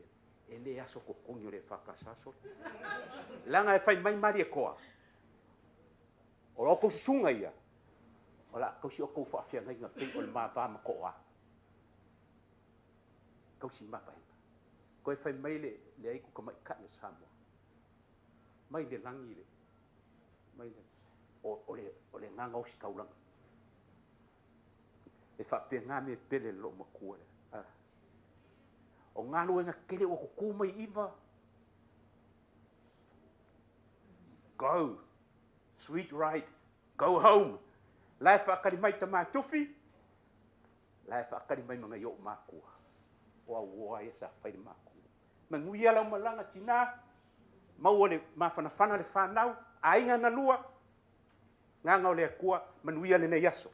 Ele aso ko konyo le whakasaso. Langa e whai mai mari e koa. O loko sunga ia. O la kausi o kou whaafia ngai ngā pei o le maa vāma koa. Kausi mapa hima. Ko e whai mai le aiku ka mai katna Samoa. Mai le langi le. Mai le. O le nganga o si kaulanga. E whaapia ngā me pele lo makua le. O ngalo e ngakele o kukumai iwa. Go. Sweet ride. Go home. Lai whaakari mai ta mātufi. Lai whaakari mai mga iok mākua. O a uai e sa whaire mākua. Mangui alau malanga tina. Mau le mawhanawhana le whanau. Ainga na lua. Ngā ngau le akua. Manui ale nei aso.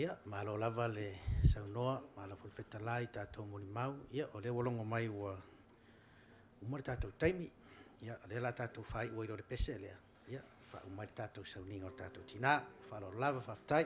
Ia, malo lava le saunoa, malo fulfetalai tātou moni mau. Ia, o le wolongo mai ua umare tātou taimi. Ia, le la tātou whai ua iro le pese lea. Ia, wha umare tātou sauninga o tātou tina. Whalo lava whaftai.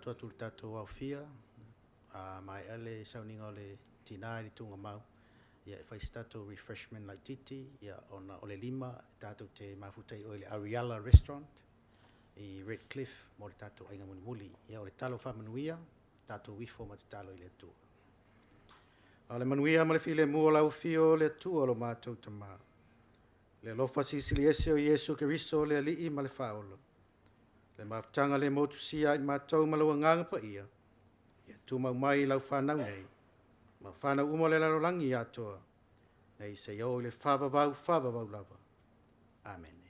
mātua tu le tātou au fia, mai ele sauniga o le tina i tunga mau. Ia whai tātou refreshment like titi, ia ona o le lima, tātou te mafutai o le Ariella Restaurant, i Red Cliff, mo le tātou ainga muni muli. Ia o le talo whamanuia, tātou wifo ma te talo i le atua. O le manuia ma le file mua lau fio le atua lo mātou tamā. Le lofa sisili ese o Yesu Keriso le alii ma le whaolo. Le maftanga le motusia i mātou ma lau nganga pa ia. Ia tūmau mai lau whanau nei. Ma whanau umo le larolangi atoa. Nei se iau le whavavau lava. Amen.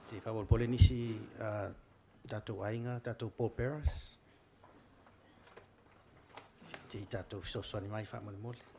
Te whawal pole nisi tātou ainga, tātou Paul Paris. Te tātou fisoswani mai whamale mole.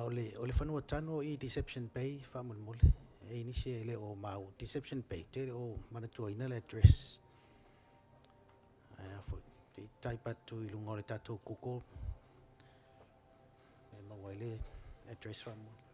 O le whanua tano i Deception Bay whamul mole. E inisi e le o mau Deception Bay, te o manatua ina le address. Te taipatu i lunga o le tātou kuko. E mawai le address whamul.